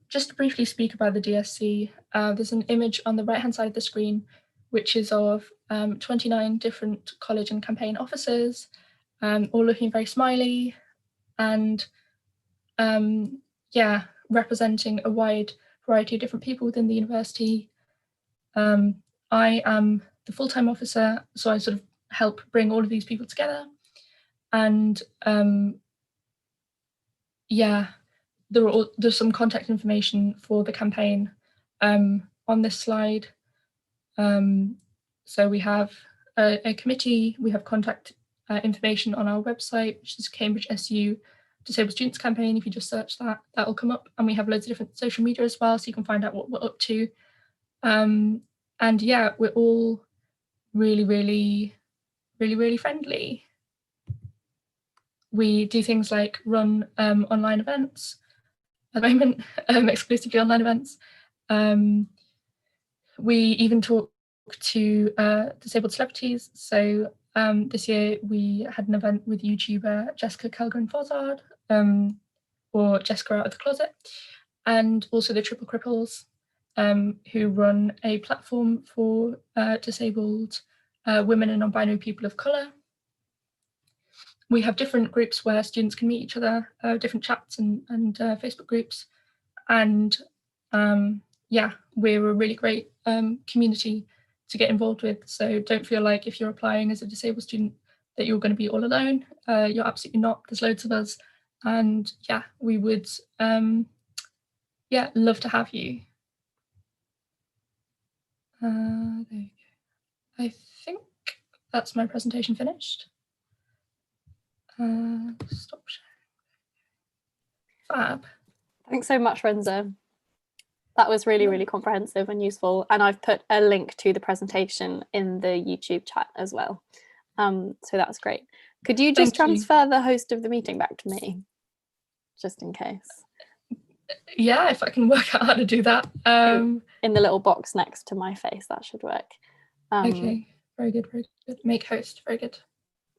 Just to briefly speak about the DSC, there's an image on the right-hand side of the screen, which is of 29 different college and campaign officers, all looking very smiley and representing a wide variety of different people within the university. I am the full-time officer, so I sort of help bring all of these people together. And there's some contact information for the campaign on this slide. So we have a committee, we have contact information on our website, which is Cambridge SU Disabled Students Campaign. If you just search that, that will come up. And we have loads of different social media as well, so you can find out what we're up to. And yeah, we're all really, really, really, really friendly. We do things like run online events at the moment, exclusively online events. We even talk to disabled celebrities. So this year we had an event with YouTuber Jessica Kelgren-Fozzard, or Jessica Out of the Closet, and also the Triple Cripples, who run a platform for disabled women and non-binary people of colour. We have different groups where students can meet each other, different chats and Facebook groups. And we're a really great community to get involved with. So don't feel like if you're applying as a disabled student that you're going to be all alone. You're absolutely not. There's loads of us. And yeah, we would love to have you. There you go. I think that's my presentation finished. Stop sharing. Fab. Thanks so much, Rensa. That was really, really comprehensive and useful. And I've put a link to the presentation in the YouTube chat as well. So that's great. Could you just transfer the host of the meeting back to me, just in case? Yeah, if I can work out how to do that. In the little box next to my face, that should work. Okay, very good, very good. Make host, very good.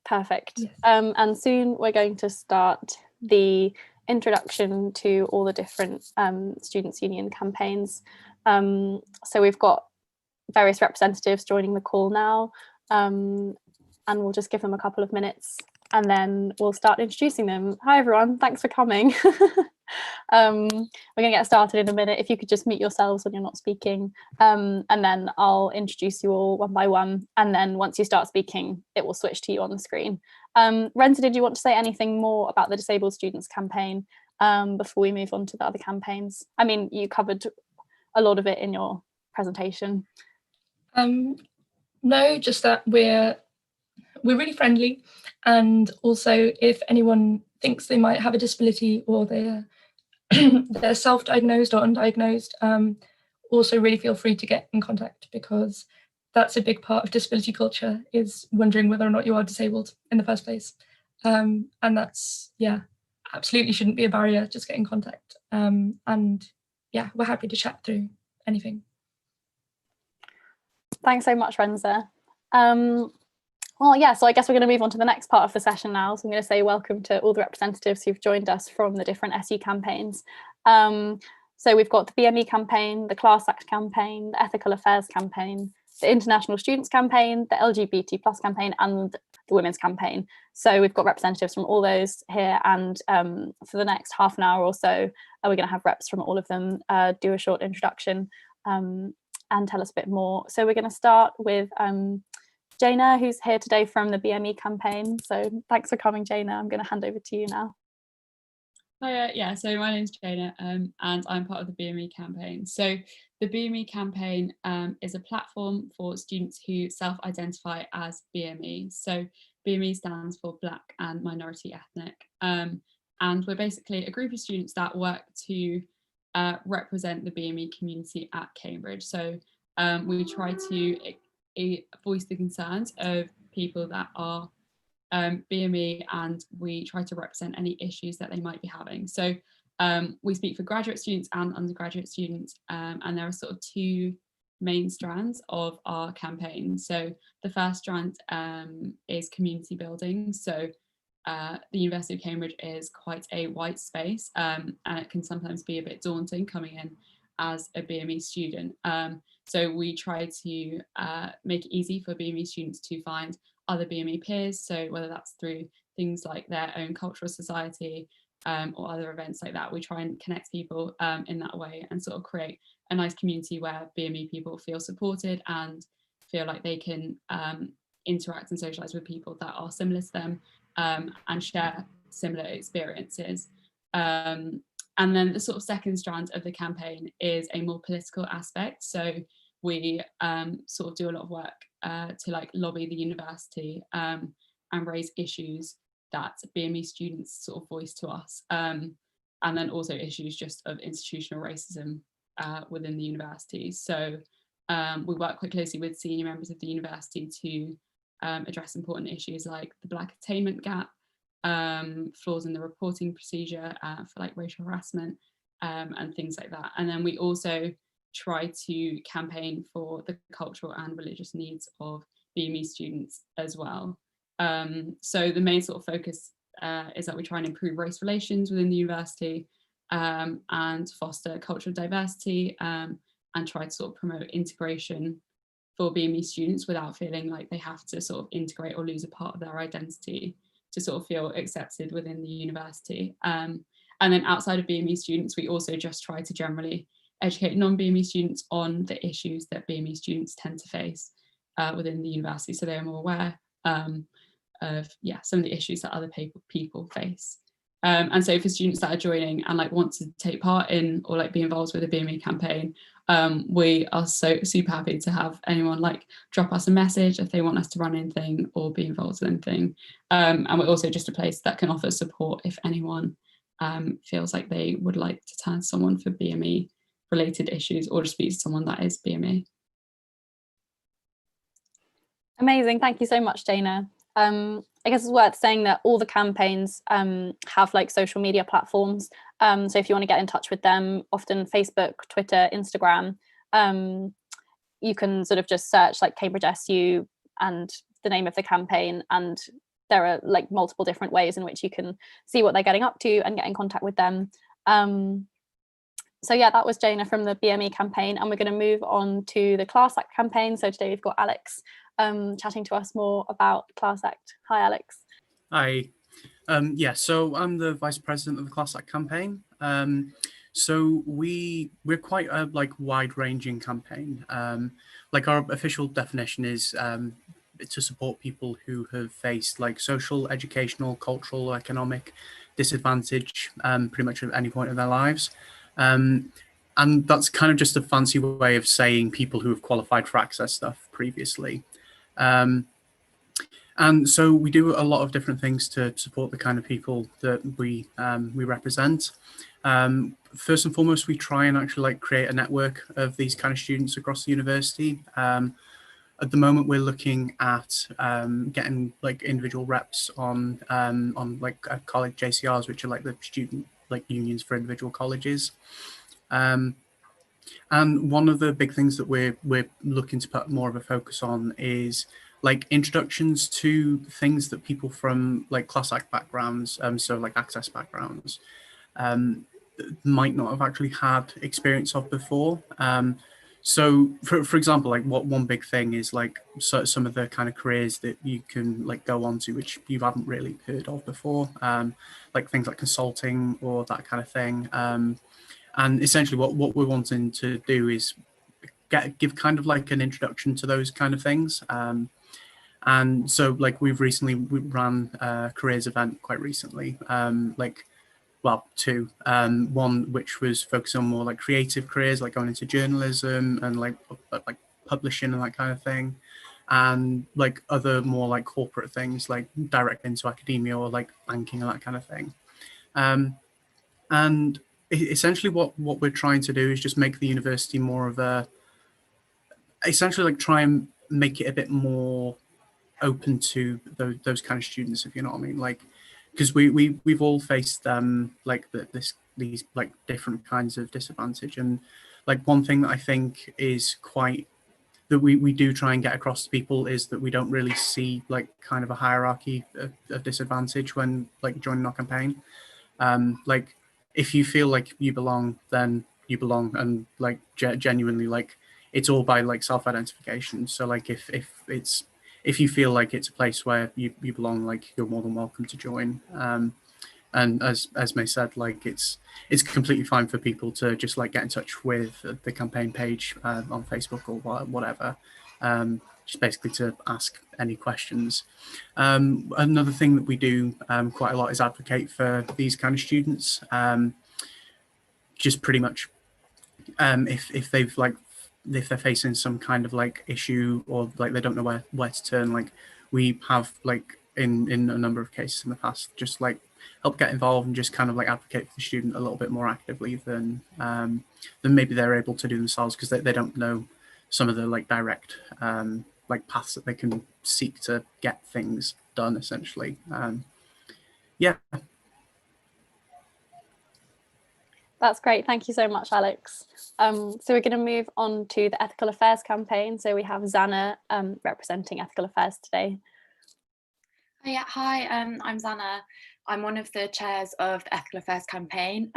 Perfect. Yes. And soon we're going to start the introduction to all the different Students' Union campaigns. So we've got various representatives joining the call now, and we'll just give them a couple of minutes and then we'll start introducing them. Hi everyone, thanks for coming. We're going to get started in a minute. If you could just mute yourselves when you're not speaking, and then I'll introduce you all one by one, and then once you start speaking it will switch to you on the screen. Rensa, did you want to say anything more about the Disabled Students campaign before we move on to the other campaigns? I mean, you covered a lot of it in your presentation. No, just that we're we're really friendly, and also if anyone thinks they might have a disability or they're they're self-diagnosed or undiagnosed, also really feel free to get in contact, because that's a big part of disability culture, is wondering whether or not you are disabled in the first place. And that's, yeah, absolutely shouldn't be a barrier. Just get in contact. And yeah, we're happy to chat through anything. Thanks so much, Rensa. Well, yeah, so I guess we're going to move on to the next part of the session now. So I'm going to say welcome to all the representatives who've joined us from the different SU campaigns. So we've got the BME campaign, the Class Act campaign, the Ethical Affairs campaign, the International Students campaign, the LGBT+ campaign, and the Women's campaign. So we've got representatives from all those here, and for the next half an hour or so, we're going to have reps from all of them do a short introduction and tell us a bit more. So we're going to start with Jaina, who's here today from the BME campaign. So thanks for coming, Jaina. I'm going to hand over to you now. Hi, yeah, so my name's Jaina, and I'm part of the BME campaign. So the BME campaign is a platform for students who self-identify as BME. So BME stands for Black and Minority Ethnic. And we're basically a group of students that work to represent the BME community at Cambridge. So we try to voice the concerns of people that are BME, and we try to represent any issues that they might be having. So we speak for graduate students and undergraduate students, and there are sort of two main strands of our campaign. So the first strand is community building. So the University of Cambridge is quite a white space, and it can sometimes be a bit daunting coming in as a BME student. So we try to make it easy for BME students to find other BME peers, so whether that's through things like their own cultural society or other events like that, we try and connect people in that way and sort of create a nice community where BME people feel supported and feel like they can interact and socialise with people that are similar to them and share similar experiences. And then the sort of second strand of the campaign is a more political aspect. So we sort of do a lot of work to like lobby the university and raise issues that BME students sort of voice to us, and then also issues just of institutional racism within the university. So we work quite closely with senior members of the university to address important issues like the Black attainment gap, flaws in the reporting procedure for like racial harassment and things like that. And then we also try to campaign for the cultural and religious needs of BME students as well. So the main sort of focus is that we try and improve race relations within the university and foster cultural diversity and try to sort of promote integration for BME students without feeling like they have to sort of integrate or lose a part of their identity to sort of feel accepted within the university. And then outside of BME students, we also just try to generally educate non-BME students on the issues that BME students tend to face within the university, so they're more aware of some of the issues that other people face. And so for students that are joining and like want to take part in or like be involved with a BME campaign, we are so super happy to have anyone like drop us a message if they want us to run anything or be involved with anything. And we're also just a place that can offer support if anyone feels like they would like to turn to someone for BME related issues or to speak to someone that is BME. Amazing, thank you so much, Jaina. I guess it's worth saying that all the campaigns have like social media platforms. So if you want to get in touch with them, often Facebook, Twitter, Instagram, you can sort of just search like Cambridge SU and the name of the campaign, and there are like multiple different ways in which you can see what they're getting up to and get in contact with them. So yeah, that was Jaina from the BME campaign, and we're going to move on to the Class Act campaign. So today we've got Alex chatting to us more about Class Act. Hi, Alex. Hi. Yeah, so I'm the Vice President of the Class Act campaign. So we're quite a like wide-ranging campaign. Like our official definition is to support people who have faced like social, educational, cultural, economic disadvantage pretty much at any point in their lives. And that's kind of just a fancy way of saying people who have qualified for access stuff previously. And And so we do a lot of different things to support the kind of people that we represent. First and foremost, we try and actually like create a network of these kind of students across the university. At the moment, we're looking at getting like individual reps on like college JCRs, which are like the student like unions for individual colleges. And one of the big things that we're looking to put more of a focus on is like introductions to things that people from like class act backgrounds, so like access backgrounds, might not have actually had experience of before. So for example, like one big thing is like some of the kind of careers that you can like go on to, which you haven't really heard of before, like things like consulting or that kind of thing. And essentially what we're wanting to do is give kind of like an introduction to those kind of things. And so like we ran a careers event quite recently, two. One which was focused on more like creative careers, like going into journalism and like publishing and that kind of thing, and like other more like corporate things like direct into academia or like banking and that kind of thing. And essentially what we're trying to do is just make the university more of a, essentially like try and make it a bit more open to those kind of students, if you know what I mean, like because we've all faced like these like different kinds of disadvantage. And like one thing that I think is quite that we do try and get across to people is that we don't really see like kind of a hierarchy of disadvantage when like joining our campaign. Like if you feel like you belong, then you belong, and like genuinely like it's all by like self-identification. So like if you feel like it's a place where you belong, like you're more than welcome to join. And as Esme said, like it's completely fine for people to just like get in touch with the campaign page on Facebook or whatever, just basically to ask any questions. Another thing that we do quite a lot is advocate for these kind of students. Just pretty much if they're facing some kind of like issue or like they don't know where to turn, like we have like in a number of cases in the past just like help get involved and just kind of like advocate for the student a little bit more actively than maybe they're able to do themselves, because they don't know some of the like direct like paths that they can seek to get things done essentially. Yeah. That's great. Thank you so much, Alex. So we're going to move on to the Ethical Affairs campaign. So we have Zana representing Ethical Affairs today. Oh, yeah, hi, I'm Zana. I'm one of the chairs of the Ethical Affairs campaign.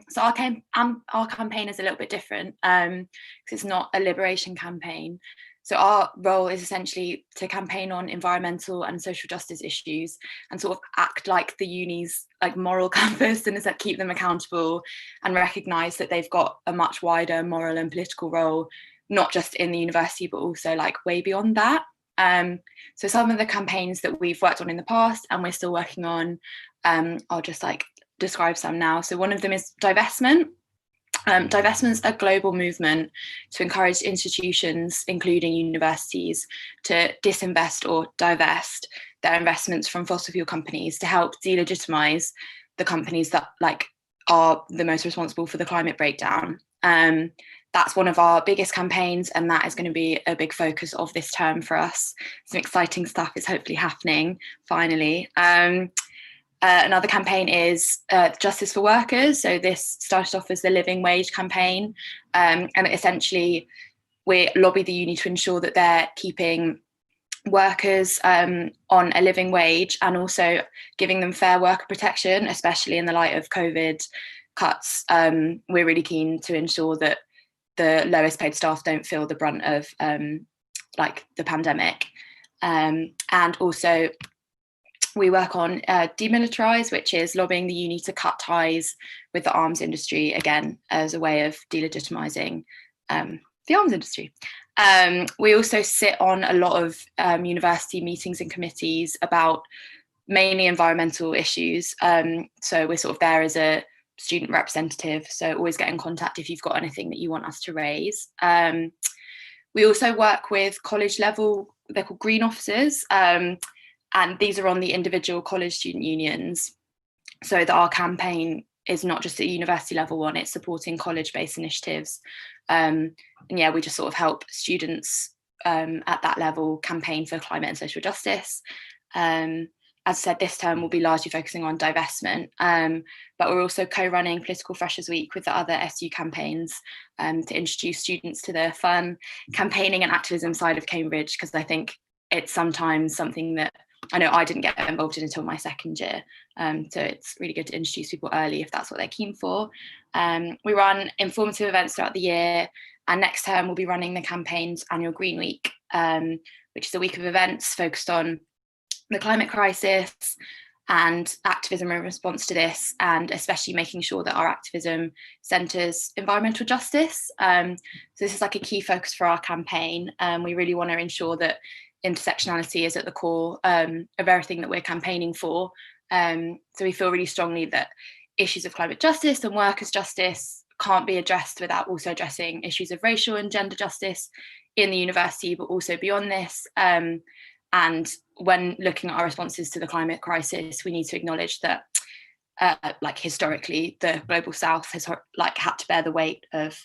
So our campaign is a little bit different because it's not a liberation campaign. So our role is essentially to campaign on environmental and social justice issues and sort of act like the uni's like moral compass, and keep them accountable and recognise that they've got a much wider moral and political role, not just in the university, but also like way beyond that. So some of the campaigns that we've worked on in the past and we're still working on, I'll just like describe some now. So one of them is divestment. Divestment's a global movement to encourage institutions, including universities, to disinvest or divest their investments from fossil fuel companies to help delegitimize the companies that like are the most responsible for the climate breakdown. That's one of our biggest campaigns, and that is going to be a big focus of this term for us. Some exciting stuff is hopefully happening finally. Another campaign is Justice for Workers. So this started off as the Living Wage campaign, and essentially we lobby the uni to ensure that they're keeping workers on a living wage and also giving them fair worker protection, especially in the light of COVID cuts. We're really keen to ensure that the lowest paid staff don't feel the brunt of like the pandemic. And also we work on Demilitarise, which is lobbying the uni to cut ties with the arms industry, again, as a way of delegitimising the arms industry. We also sit on a lot of university meetings and committees about mainly environmental issues. So we're sort of there as a student representative, so always get in contact if you've got anything that you want us to raise. We also work with college level, they're called green officers, and these are on the individual college student unions, so that our campaign is not just at university level one, it's supporting college-based initiatives. And yeah, we just sort of help students at that level campaign for climate and social justice. As I said, this term will be largely focusing on divestment, but we're also co-running Political Freshers Week with the other SU campaigns to introduce students to the fun campaigning and activism side of Cambridge, because I think it's sometimes something that I know I didn't get involved in until my second year. So it's really good to introduce people early if that's what they're keen for. We run informative events throughout the year, and next term we'll be running the campaign's annual Green Week, which is a week of events focused on the climate crisis and activism in response to this, and especially making sure that our activism centres environmental justice. So this is like a key focus for our campaign. We really want to ensure that intersectionality is at the core of everything that we're campaigning for. So we feel really strongly that issues of climate justice and workers' justice can't be addressed without also addressing issues of racial and gender justice in the university, but also beyond this. And when looking at our responses to the climate crisis, we need to acknowledge that like historically, the global south has like had to bear the weight of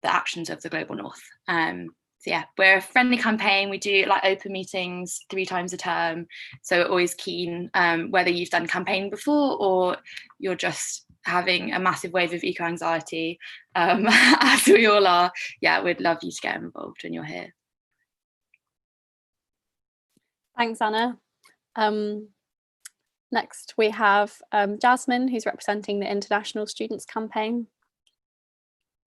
the actions of the global north. So yeah, we're a friendly campaign. We do like open meetings 3 times a term. So we're always keen, whether you've done campaigning before or you're just having a massive wave of eco-anxiety, as we all are. Yeah, we'd love you to get involved when you're here. Thanks, Anna. Next, we have Jasmine, who's representing the International Students Campaign.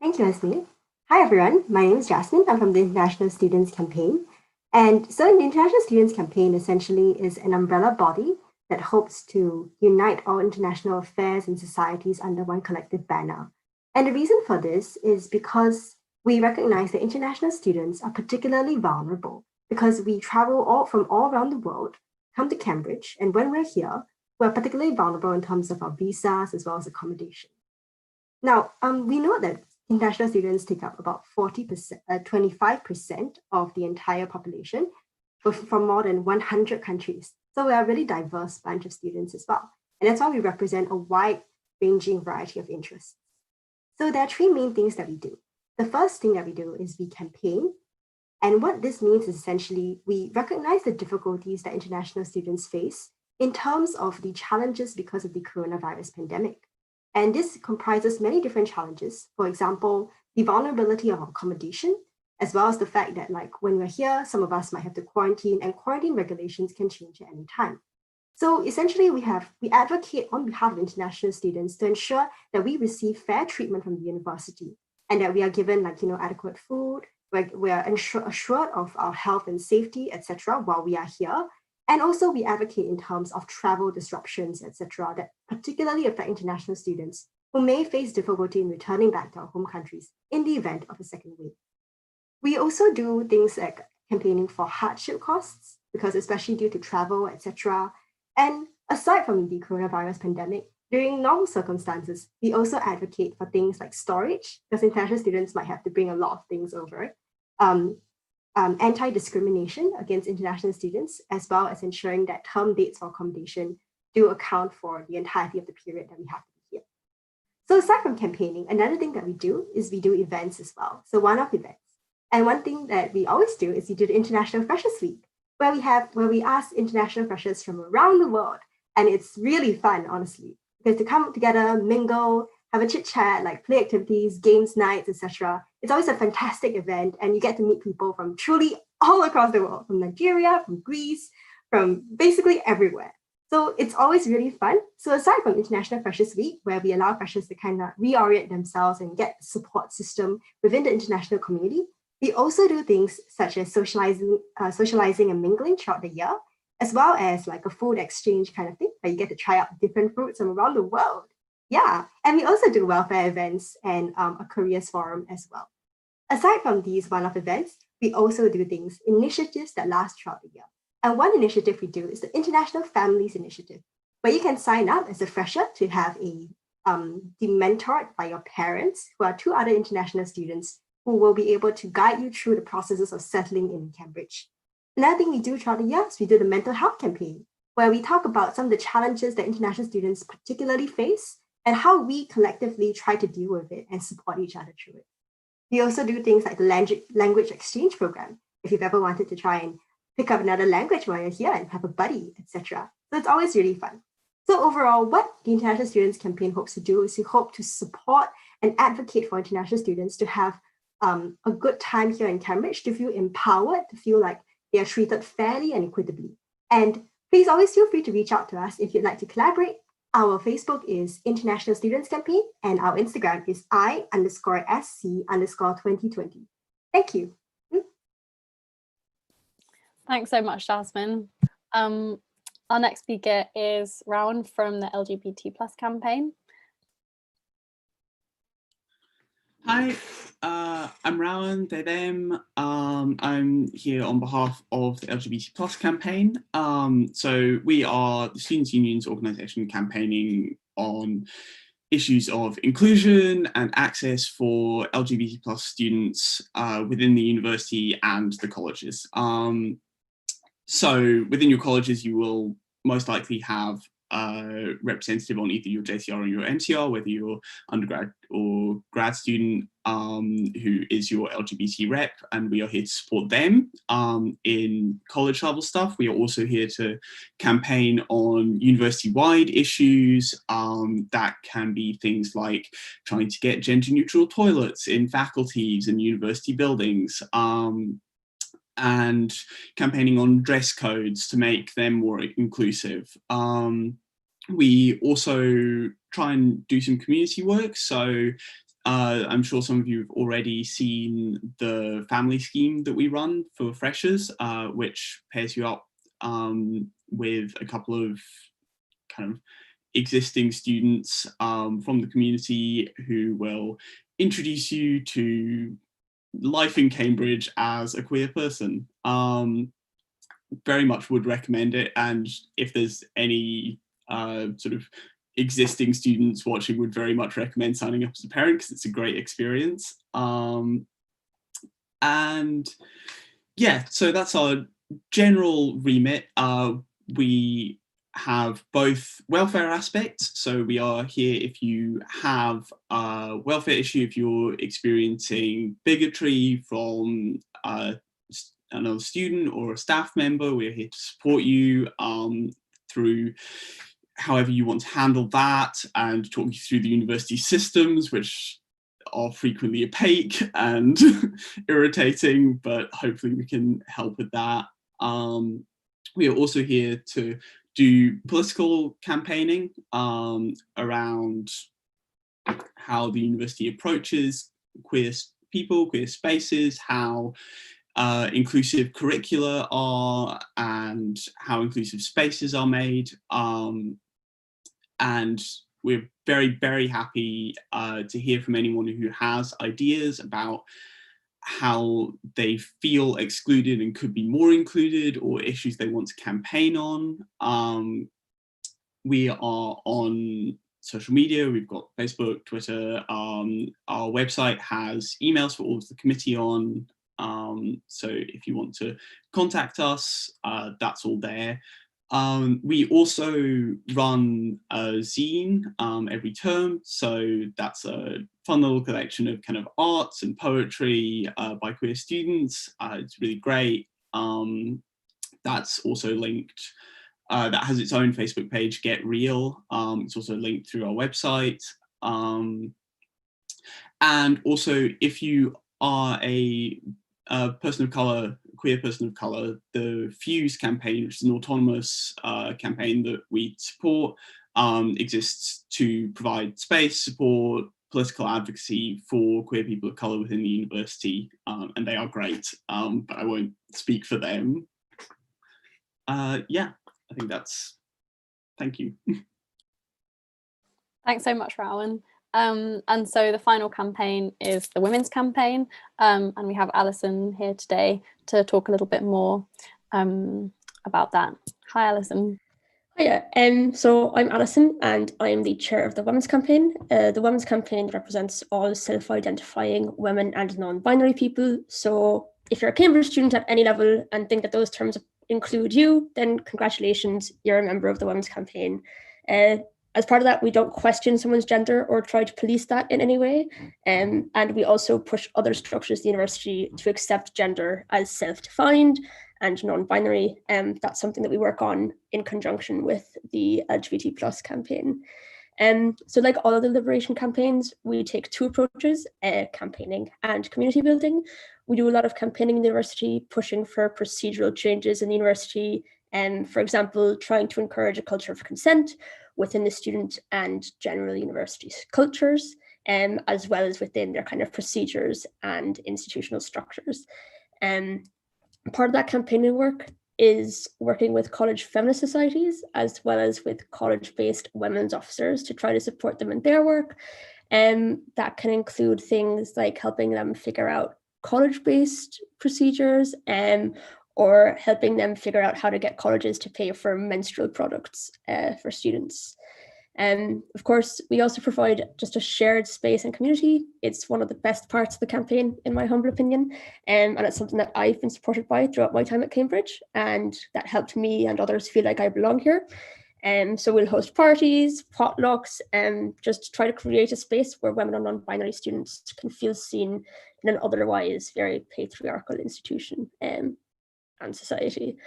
Thank you, Esme. Hi, everyone. My name is Jasmine. I'm from the International Students Campaign. And so the International Students Campaign essentially is an umbrella body that hopes to unite all international affairs and societies under one collective banner. And the reason for this is because we recognize that international students are particularly vulnerable because we travel from all around the world, come to Cambridge, and when we're here, we're particularly vulnerable in terms of our visas as well as accommodation. Now, we know that international students take up about 25% of the entire population from more than 100 countries. So we are a really diverse bunch of students as well. And that's why we represent a wide-ranging variety of interests. So there are 3 main things that we do. The first thing that we do is we campaign. And what this means is essentially we recognize the difficulties that international students face in terms of the challenges because of the coronavirus pandemic. And this comprises many different challenges. For example, the vulnerability of accommodation, as well as the fact that like when we're here, some of us might have to quarantine, and quarantine regulations can change at any time. So essentially we advocate on behalf of international students to ensure that we receive fair treatment from the university and that we are given like, adequate food, we are assured of our health and safety, etc., while we are here. And also we advocate in terms of travel disruptions, etc., that particularly affect international students who may face difficulty in returning back to our home countries in the event of a second wave. We also do things like campaigning for hardship costs, because especially due to travel, etc. And aside from the coronavirus pandemic, during normal circumstances, we also advocate for things like storage, because international students might have to bring a lot of things over. Anti-discrimination against international students, as well as ensuring that term dates for accommodation do account for the entirety of the period that we have to be here. So aside from campaigning, another thing that we do is we do events as well. So one-off events. And one thing that we always do is we do the International Freshers Week, where we ask international freshers from around the world. And it's really fun, honestly, because to come together, mingle, have a chit chat, like play activities, games nights, etc. It's always a fantastic event, and you get to meet people from truly all across the world, from Nigeria, from Greece, from basically everywhere. So it's always really fun. So aside from International Freshers Week, where we allow freshers to kind of reorient themselves and get a support system within the international community, we also do things such as socializing and mingling throughout the year, as well as like a food exchange kind of thing, where you get to try out different fruits from around the world. Yeah, and we also do welfare events and a careers forum as well. Aside from these one-off events, we also do initiatives that last throughout the year. And one initiative we do is the International Families Initiative, where you can sign up as a fresher to have be mentored by your parents, who are 2 other international students who will be able to guide you through the processes of settling in Cambridge. Another thing we do throughout the year is we do the mental health campaign, where we talk about some of the challenges that international students particularly face and how we collectively try to deal with it and support each other through it. We also do things like the language exchange program, if you've ever wanted to try and pick up another language while you're here and have a buddy, etc. So it's always really fun. So overall, what the International Students Campaign hopes to do is we hope to support and advocate for international students to have a good time here in Cambridge, to feel empowered, to feel like they are treated fairly and equitably. And please always feel free to reach out to us if you'd like to collaborate. Our Facebook is International Students Campaign, and our Instagram is I_SC_2020. Thank you. Thanks so much, Jasmine. Our next speaker is Rowan from the LGBT+ campaign. Hi, I'm Rowan, they, them. I'm here on behalf of the LGBT+ campaign. So we are the Students' Union's organisation campaigning on issues of inclusion and access for LGBT+ students within the university and the colleges. So within your colleges, you will most likely have a representative on either your JCR or your MCR, whether you're undergrad or grad student who is your LGBT rep, and we are here to support them in college level stuff. We are also here to campaign on university-wide issues that can be things like trying to get gender-neutral toilets in faculties and university buildings, and campaigning on dress codes to make them more inclusive. We also try and do some community work. So I'm sure some of you have already seen the family scheme that we run for freshers, which pairs you up with a couple of kind of existing students from the community who will introduce you to life in Cambridge as a queer person. Very much would recommend it, and if there's any sort of existing students watching, would very much recommend signing up as a parent because it's a great experience. And yeah, so that's our general remit. We have both welfare aspects, so we are here if you have a welfare issue, if you're experiencing bigotry from another student or a staff member, we're here to support you through however you want to handle that, and talk you through the university systems, which are frequently opaque and irritating, but hopefully we can help with that. We are also here to do political campaigning around how the university approaches queer people, queer spaces, how inclusive curricula are, and how inclusive spaces are made. And we're very, very happy to hear from anyone who has ideas about how they feel excluded and could be more included, or issues they want to campaign on. We are on social media. We've got Facebook, Twitter. Our website has emails for all of the committee on. So if you want to contact us, that's all there. We also run a zine every term, so that's a fun little collection of kind of arts and poetry by queer students. It's really great. That's also linked, that has its own Facebook page, Get Real. It's also linked through our website. And also, if you are a person of colour, queer person of colour, the FUSE campaign, which is an autonomous campaign that we support, exists to provide space, support, political advocacy for queer people of colour within the university, and they are great, but I won't speak for them. Yeah, I think that's, thank you. Thanks so much, Rowan. And so the final campaign is the Women's Campaign, and we have Alison here today to talk a little bit more about that. Hi, Alison. Hiya, so I'm Alison and I'm the chair of the Women's Campaign. The Women's Campaign represents all self-identifying women and non-binary people. So if you're a Cambridge student at any level and think that those terms include you, then congratulations, you're a member of the Women's Campaign. As part of that, we don't question someone's gender or try to police that in any way. And we also push other structures of the university to accept gender as self-defined and non-binary. That's something that we work on in conjunction with the LGBT+ campaign. So like all of the liberation campaigns, we take two approaches, campaigning and community building. We do a lot of campaigning in the university, pushing for procedural changes in the university, and for example, trying to encourage a culture of consent within the student and general university cultures, as well as within their kind of procedures and institutional structures. Part of that campaigning work is working with college feminist societies, as well as with college-based women's officers to try to support them in their work. That can include things like helping them figure out college-based procedures, or helping them figure out how to get colleges to pay for menstrual products for students. Of course, we also provide just a shared space and community. It's one of the best parts of the campaign, in my humble opinion, and it's something that I've been supported by throughout my time at Cambridge, and that helped me and others feel like I belong here. So we'll host parties, potlucks, and just try to create a space where women and non-binary students can feel seen in an otherwise very patriarchal institution and society.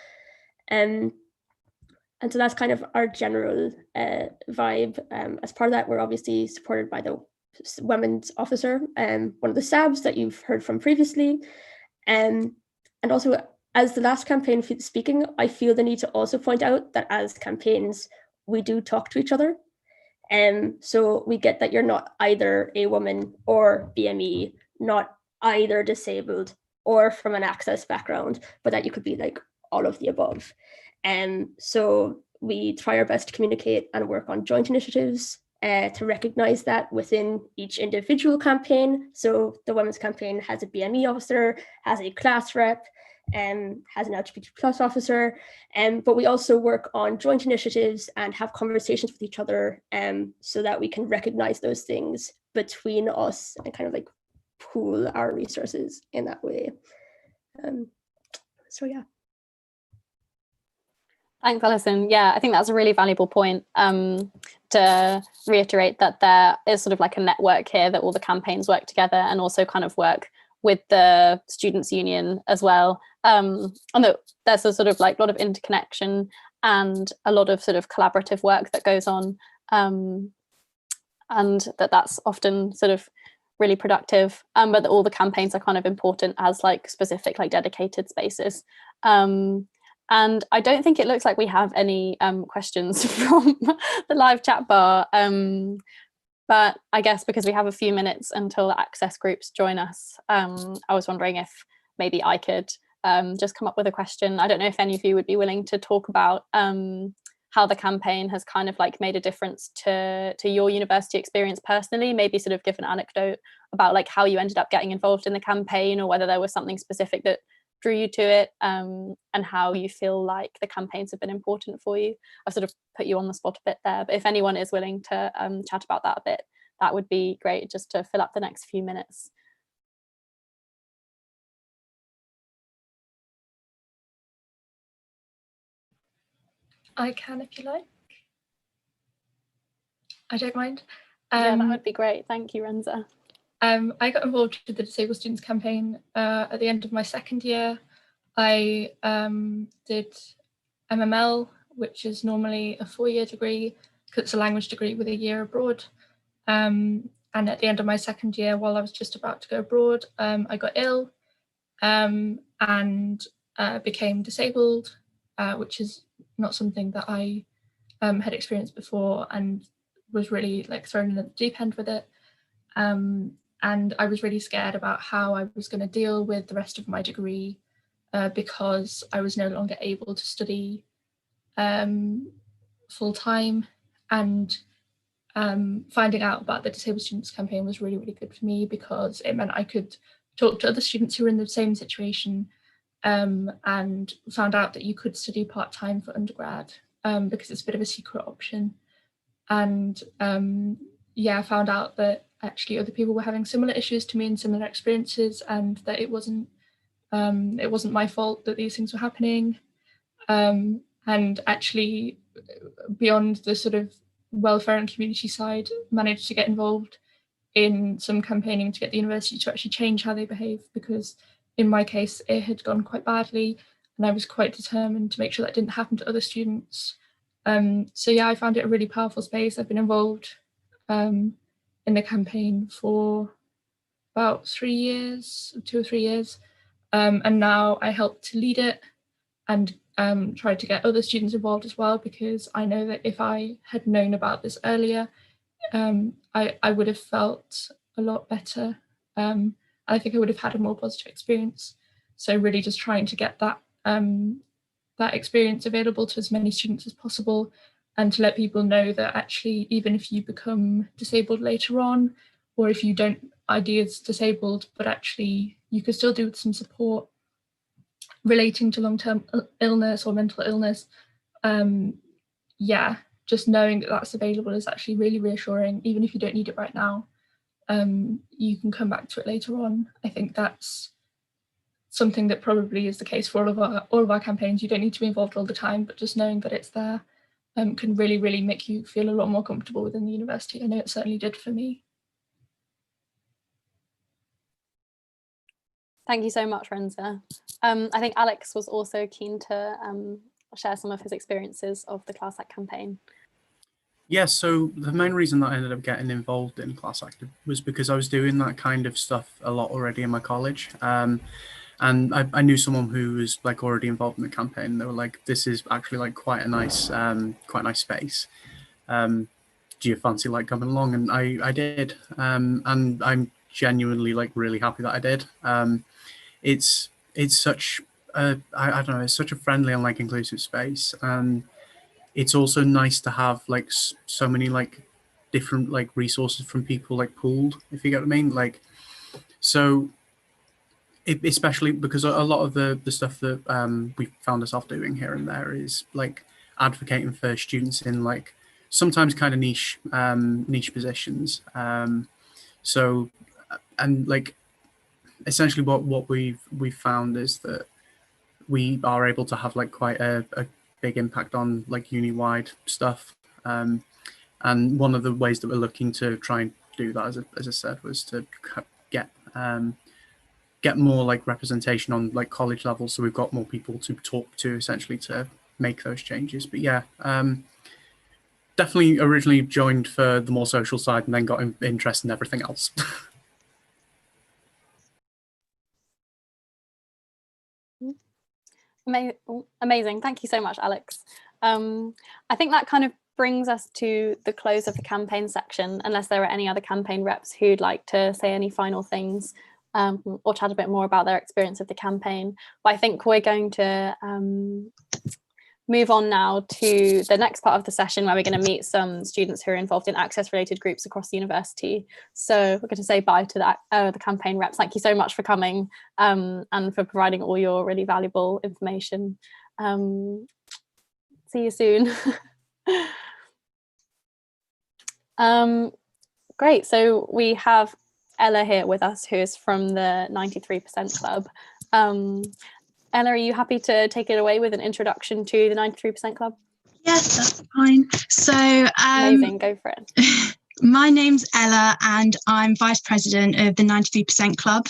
And so that's kind of our general vibe. As part of that, we're obviously supported by the women's officer, one of the SABs that you've heard from previously. And also, as the last campaign speaking, I feel the need to also point out that as campaigns, we do talk to each other. So we get that you're not either a woman or BME, not either disabled or from an access background, but that you could be like all of the above. So we try our best to communicate and work on joint initiatives to recognize that within each individual campaign. So the Women's Campaign has a BME officer, has a class rep, has an LGBT+ officer, but we also work on joint initiatives and have conversations with each other so that we can recognize those things between us and kind of like pool our resources in that way. So yeah. Thanks, Alison. Yeah, I think that's a really valuable point to reiterate that there is sort of like a network here, that all the campaigns work together and also kind of work with the Students' Union as well. And that there's a sort of like a lot of interconnection and a lot of sort of collaborative work that goes on, and that's often sort of really productive, but that all the campaigns are kind of important as like specific like dedicated spaces. And I don't think it looks like we have any questions from the live chat bar, but I guess because we have a few minutes until the access groups join us, I was wondering if maybe I could just come up with a question. I don't know if any of you would be willing to talk about how the campaign has kind of like made a difference to your university experience personally, maybe sort of give an anecdote about like how you ended up getting involved in the campaign, or whether there was something specific that drew you to it, and how you feel like the campaigns have been important for you. I've sort of put you on the spot a bit there, but if anyone is willing to chat about that a bit, that would be great, just to fill up the next few minutes. I can if you like. I don't mind. Yeah, that would be great. Thank you, Rensa. I got involved with the Disabled Students Campaign at the end of my second year. I did MML, which is normally a 4-year degree, because it's a language degree with a year abroad. And at the end of my second year, while I was just about to go abroad, I got ill and became disabled, which is not something that I had experienced before, and was really like thrown in the deep end with it. And I was really scared about how I was going to deal with the rest of my degree, because I was no longer able to study full time. And finding out about the Disabled Students Campaign was really, really good for me, because it meant I could talk to other students who were in the same situation, and found out that you could study part-time for undergrad, because it's a bit of a secret option. And yeah, I found out that actually other people were having similar issues to me and similar experiences, and that it wasn't my fault that these things were happening. and actually beyond the sort of welfare and community side, managed to get involved in some campaigning to get the university to actually change how they behave, because in my case it had gone quite badly and I was quite determined to make sure that didn't happen to other students. So yeah, I found it a really powerful space. I've been involved in the campaign for about 3 years, 2 or 3 years, and now I help to lead it and try to get other students involved as well, because I know that if I had known about this earlier, I would have felt a lot better. I think I would have had a more positive experience. So really just trying to get that that experience available to as many students as possible, and to let people know that actually, even if you become disabled later on, or if you don't ID as disabled, but actually you could still do with some support relating to long-term illness or mental illness. Yeah, just knowing that that's available is actually really reassuring. Even if you don't need it right now, you can come back to it later on. I think that's something that probably is the case for all of our campaigns. You don't need to be involved all the time, but just knowing that it's there can really, really make you feel a lot more comfortable within the university. I know it certainly did for me. Thank you so much, Rensa. I think Alex was also keen to share some of his experiences of the Class Act campaign. Yeah, so the main reason that I ended up getting involved in Class Act was because I was doing that kind of stuff a lot already in my college. And I knew someone who was like already involved in the campaign. They were like, "This is actually like quite a nice space. Do you fancy like coming along?" And I did, and I'm genuinely like really happy that I did. It's such a, I don't know, it's such a friendly and like inclusive space, and it's also nice to have like so many like different like resources from people like pooled, if you get what I mean. Like, so especially because a lot of the stuff that we found ourselves doing here and there is like advocating for students in like sometimes kind of niche positions. So, and like essentially what we've found is that we are able to have like quite a big impact on like uni-wide stuff. And one of the ways that we're looking to try and do that, as I said, was to get more like representation on like college level, so we've got more people to talk to essentially to make those changes. But yeah, definitely originally joined for the more social side and then got interested in everything else. Amazing. Thank you so much, Alex. I think that kind of brings us to the close of the campaign section, unless there are any other campaign reps who'd like to say any final things or chat a bit more about their experience of the campaign. But I think we're going to move on now to the next part of the session, where we're going to meet some students who are involved in access related groups across the university. So we're going to say bye to the campaign reps. Thank you so much for coming and for providing all your really valuable information. See you soon. Great, so we have Ella here with us, who is from the 93% Club. Ella, are you happy to take it away with an introduction to the 93% Club? Yes, that's fine. So amazing, go for it. My name's Ella and I'm Vice President of the 93% Club,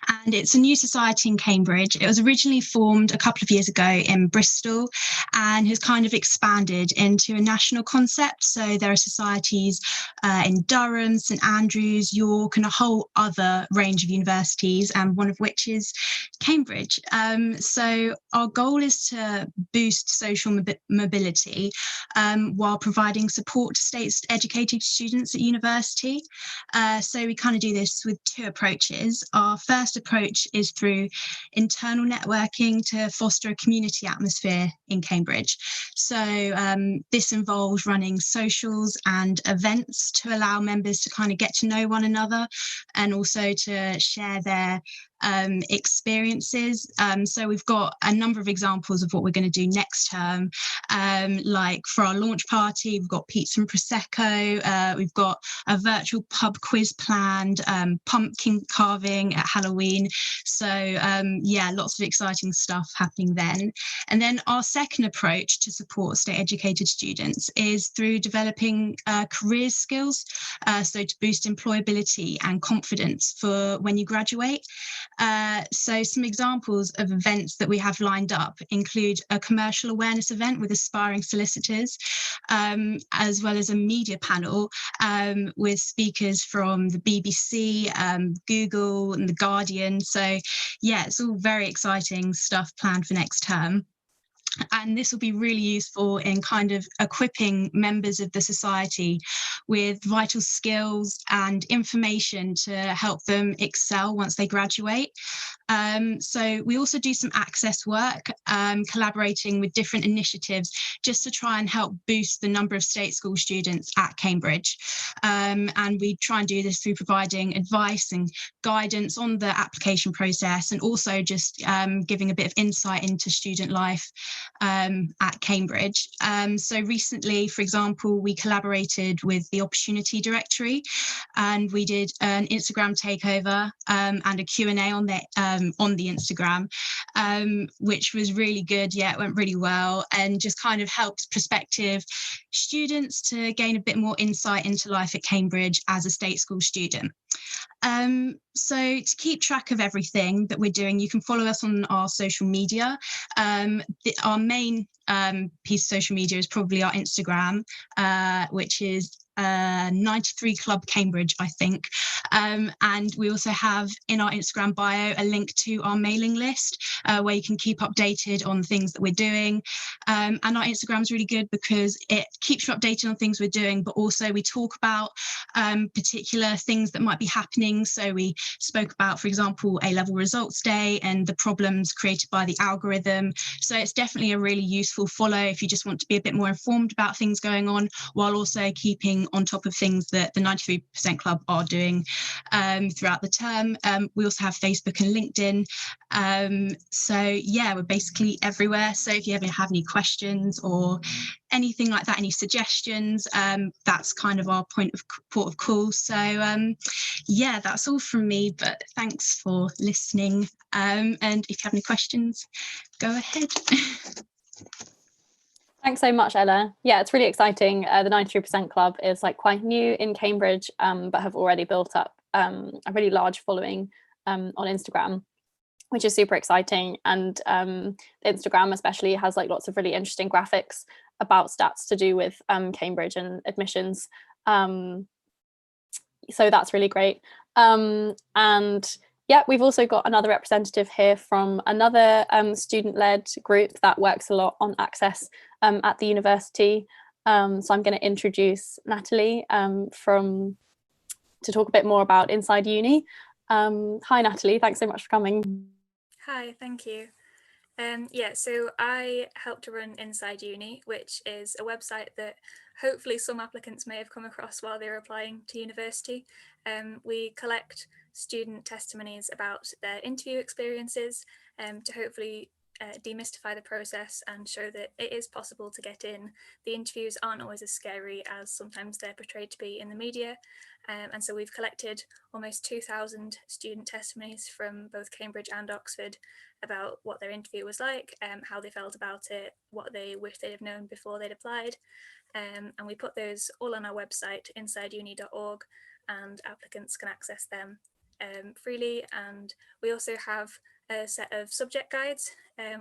and it's a new society in Cambridge. It was originally formed a couple of years ago in Bristol and has kind of expanded into a national concept. So there are societies in Durham, St Andrews, York, and a whole other range of universities, and one of which is Cambridge. So our goal is to boost social mobility while providing support to state-educated students at university. So we kind of do this with two approaches. Our first approach is through internal networking to foster a community atmosphere in Cambridge. So this involves running socials and events to allow members to kind of get to know one another and also to share their experiences. So we've got a number of examples of what we're going to do next term. Like for our launch party, we've got pizza and prosecco. We've got a virtual pub quiz planned, pumpkin carving at Halloween. So yeah, lots of exciting stuff happening then. And then our second approach to support state educated students is through developing career skills, so to boost employability and confidence for when you graduate. So some examples of events that we have lined up include a commercial awareness event with aspiring solicitors, as well as a media panel with speakers from the BBC, Google and The Guardian. So yeah, it's all very exciting stuff planned for next term. And this will be really useful in kind of equipping members of the society with vital skills and information to help them excel once they graduate. So we also do some access work, collaborating with different initiatives just to try and help boost the number of state school students at Cambridge. And we try and do this through providing advice and guidance on the application process, and also just giving a bit of insight into student life at Cambridge. So recently, for example, we collaborated with the Opportunity Directory, and we did an Instagram takeover and a Q&A on the Instagram, which was really good. Yeah, it went really well, and just kind of helps prospective students to gain a bit more insight into life at Cambridge as a state school student. So to keep track of everything that we're doing, you can follow us on our social media. Our main piece of social media is probably our Instagram, which is 93 Club Cambridge, I think. And we also have in our Instagram bio a link to our mailing list, where you can keep updated on things that we're doing. And our Instagram is really good because it keeps you updated on things we're doing, but also we talk about particular things that might be happening. So we spoke about, for example, A-level results day and the problems created by the algorithm. So it's definitely a really useful follow if you just want to be a bit more informed about things going on, while also keeping on top of things that the 93% Club are doing throughout the term. We also have Facebook and LinkedIn. So yeah, we're basically everywhere. So if you ever have any questions or anything like that, any suggestions, that's kind of our port of call. So yeah, that's all from me, but thanks for listening. And if you have any questions, go ahead. Thanks so much, Ella. Yeah, it's really exciting. The 93% Club is like quite new in Cambridge, but have already built up a really large following on Instagram, which is super exciting. And Instagram especially has like lots of really interesting graphics about stats to do with Cambridge and admissions. So that's really great. And yeah, we've also got another representative here from another student-led group that works a lot on access at the university. So I'm going to introduce Natalie to talk a bit more about Inside Uni. Hi, Natalie. Thanks so much for coming. Hi, thank you. Yeah, so I help to run Inside Uni, which is a website that hopefully some applicants may have come across while they were applying to university. We collect student testimonies about their interview experiences to hopefully demystify the process and show that it is possible to get in. The interviews aren't always as scary as sometimes they're portrayed to be in the media. And so we've collected almost 2,000 student testimonies from both Cambridge and Oxford about what their interview was like, how they felt about it, what they wish they'd have known before they'd applied. And we put those all on our website, insideuni.org, and applicants can access them freely. And we also have a set of subject guides,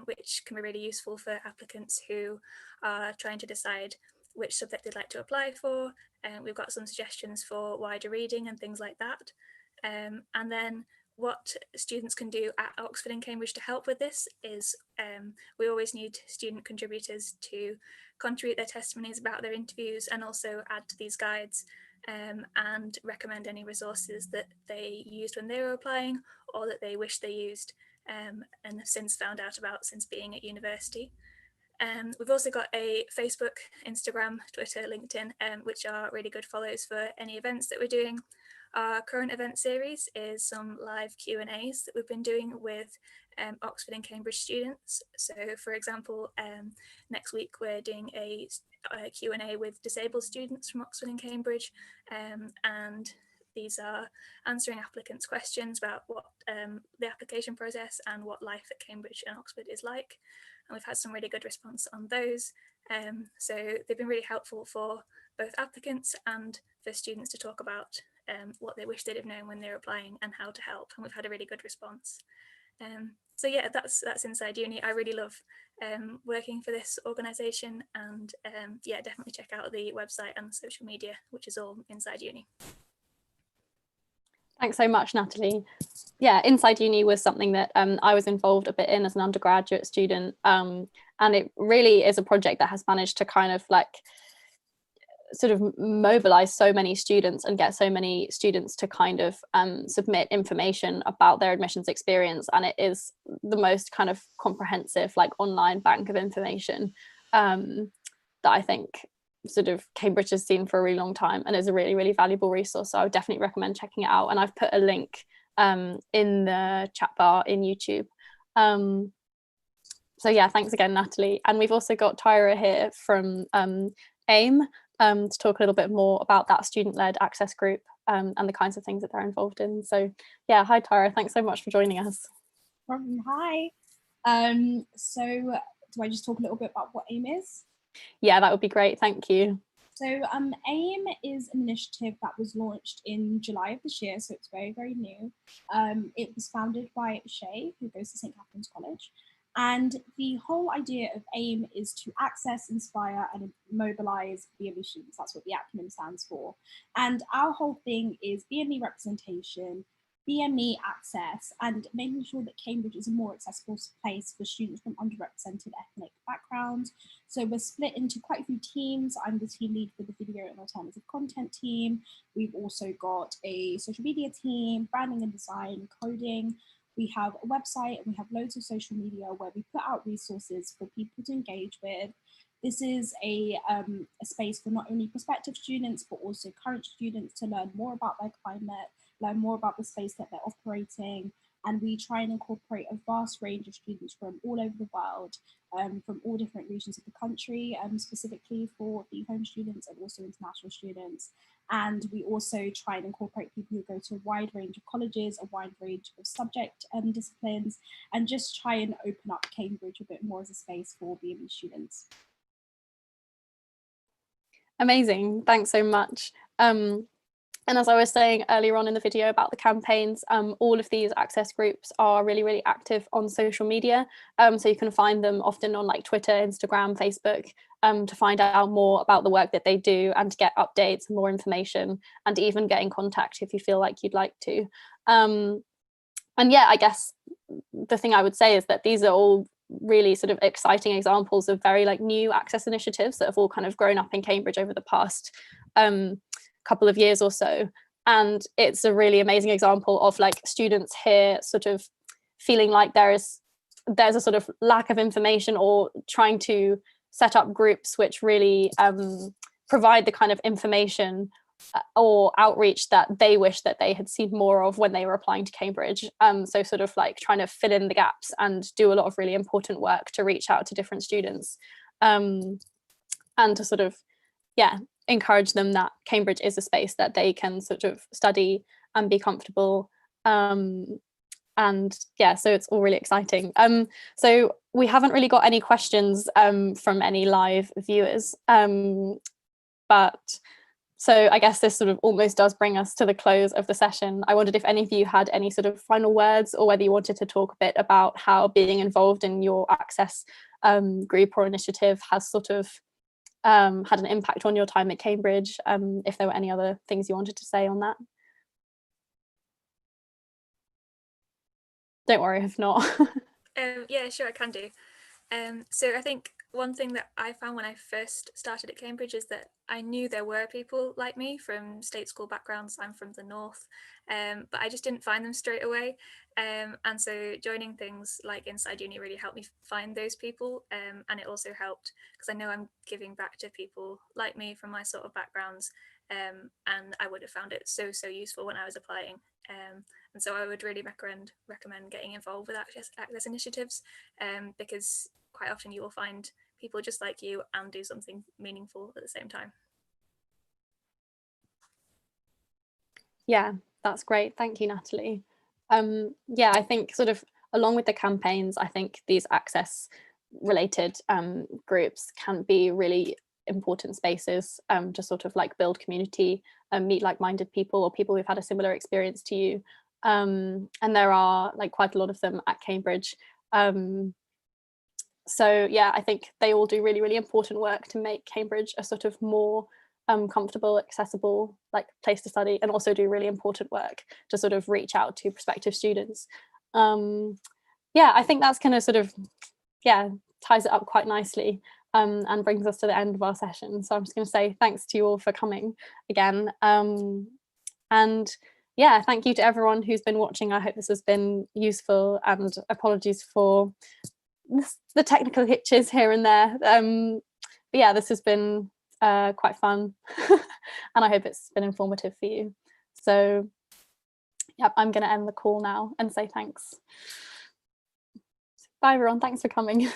which can be really useful for applicants who are trying to decide which subject they'd like to apply for. We've got some suggestions for wider reading and things like that. And then what students can do at Oxford and Cambridge to help with this is we always need student contributors to contribute their testimonies about their interviews and also add to these guides and recommend any resources that they used when they were applying or that they wish they used and have since found out about since being at university. We've also got a Facebook, Instagram, Twitter, LinkedIn, which are really good follows for any events that we're doing. Our current event series is some live Q&As that we've been doing with Oxford and Cambridge students. So for example, next week we're doing a Q&A with disabled students from Oxford and Cambridge, and these are answering applicants' questions about what the application process and what life at Cambridge and Oxford is like. And we've had some really good response on those. So they've been really helpful for both applicants and for students to talk about what they wish they'd have known when they're applying and how to help. And we've had a really good response. So yeah, that's Inside Uni. I really love working for this organisation, and yeah, definitely check out the website and the social media, which is all Inside Uni. Thanks so much, Natalie. Yeah, Inside Uni was something that I was involved a bit in as an undergraduate student, and it really is a project that has managed to kind of like sort of mobilize so many students and get so many students to kind of submit information about their admissions experience, and it is the most kind of comprehensive like online bank of information that I think sort of Cambridge has seen for a really long time, and is a really, really valuable resource. So I would definitely recommend checking it out, and I've put a link in the chat bar in YouTube. So yeah, thanks again, Natalie. And we've also got Tyra here from AIM to talk a little bit more about that student-led access group and the kinds of things that they're involved in. So yeah, hi Tyra, thanks so much for joining us. Hi. So do I just talk a little bit about what AIM is? Yeah, that would be great, thank you. So AIM is an initiative that was launched in July of this year, so it's very, very new. It was founded by Shay, who goes to St. Catherine's College. And the whole idea of AIM is to access, inspire, and mobilize BME students. That's what the acronym stands for. And our whole thing is BME representation, BME access, and making sure that Cambridge is a more accessible place for students from underrepresented ethnic backgrounds. So we're split into quite a few teams. I'm the team lead for the video and alternative content team. We've also got a social media team, branding and design, coding. We have a website and we have loads of social media where we put out resources for people to engage with. This is a space for not only prospective students, but also current students to learn more about their climate, learn more about the space that they're operating. And we try and incorporate a vast range of students from all over the world, from all different regions of the country, specifically for the home students and also international students. And we also try and incorporate people who go to a wide range of colleges, a wide range of subject disciplines, and just try and open up Cambridge a bit more as a space for BME students. Amazing, thanks so much. And as I was saying earlier on in the video about the campaigns, all of these access groups are really, really active on social media. So you can find them often on like Twitter, Instagram, Facebook, to find out more about the work that they do and to get updates and more information, and to even get in contact if you feel like you'd like to. And yeah, I guess the thing I would say is that these are all really sort of exciting examples of very like new access initiatives that have all kind of grown up in Cambridge over the past couple of years or so, and it's a really amazing example of like students here sort of feeling like there's a sort of lack of information, or trying to set up groups which really provide the kind of information or outreach that they wish that they had seen more of when they were applying to Cambridge. So sort of like trying to fill in the gaps and do a lot of really important work to reach out to different students, and to sort of encourage them that Cambridge is a space that they can sort of study and be comfortable. And yeah, so it's all really exciting. So we haven't really got any questions from any live viewers, but so I guess this sort of almost does bring us to the close of the session. I wondered if any of you had any sort of final words, or whether you wanted to talk a bit about how being involved in your access group or initiative has sort of had an impact on your time at Cambridge, if there were any other things you wanted to say on that. Don't worry if not. Yeah, sure, I can do. So I think one thing that I found when I first started at Cambridge is that I knew there were people like me from state school backgrounds. I'm from the north, but I just didn't find them straight away. And so joining things like Inside Uni really helped me find those people. And it also helped because I know I'm giving back to people like me from my sort of backgrounds. and I would have found it so useful when I was applying. And so I would really recommend getting involved with access initiatives, because quite often you will find people just like you and do something meaningful at the same time. Yeah, that's great. Thank you, Natalie. Yeah, I think sort of along with the campaigns, I think these access related groups can be really important spaces to sort of like build community and meet like-minded people or people who've had a similar experience to you. And there are like quite a lot of them at Cambridge. So yeah, I think they all do really, really important work to make Cambridge a sort of more comfortable, accessible like place to study, and also do really important work to sort of reach out to prospective students. Yeah, I think that's kind of sort of, yeah, ties it up quite nicely and brings us to the end of our session. So I'm just going to say thanks to you all for coming again. And yeah, thank you to everyone who's been watching. I hope this has been useful, and apologies for the technical hitches here and there. But yeah, this has been quite fun and I hope it's been informative for you. So yep, I'm going to end the call now and say thanks. Bye everyone, thanks for coming.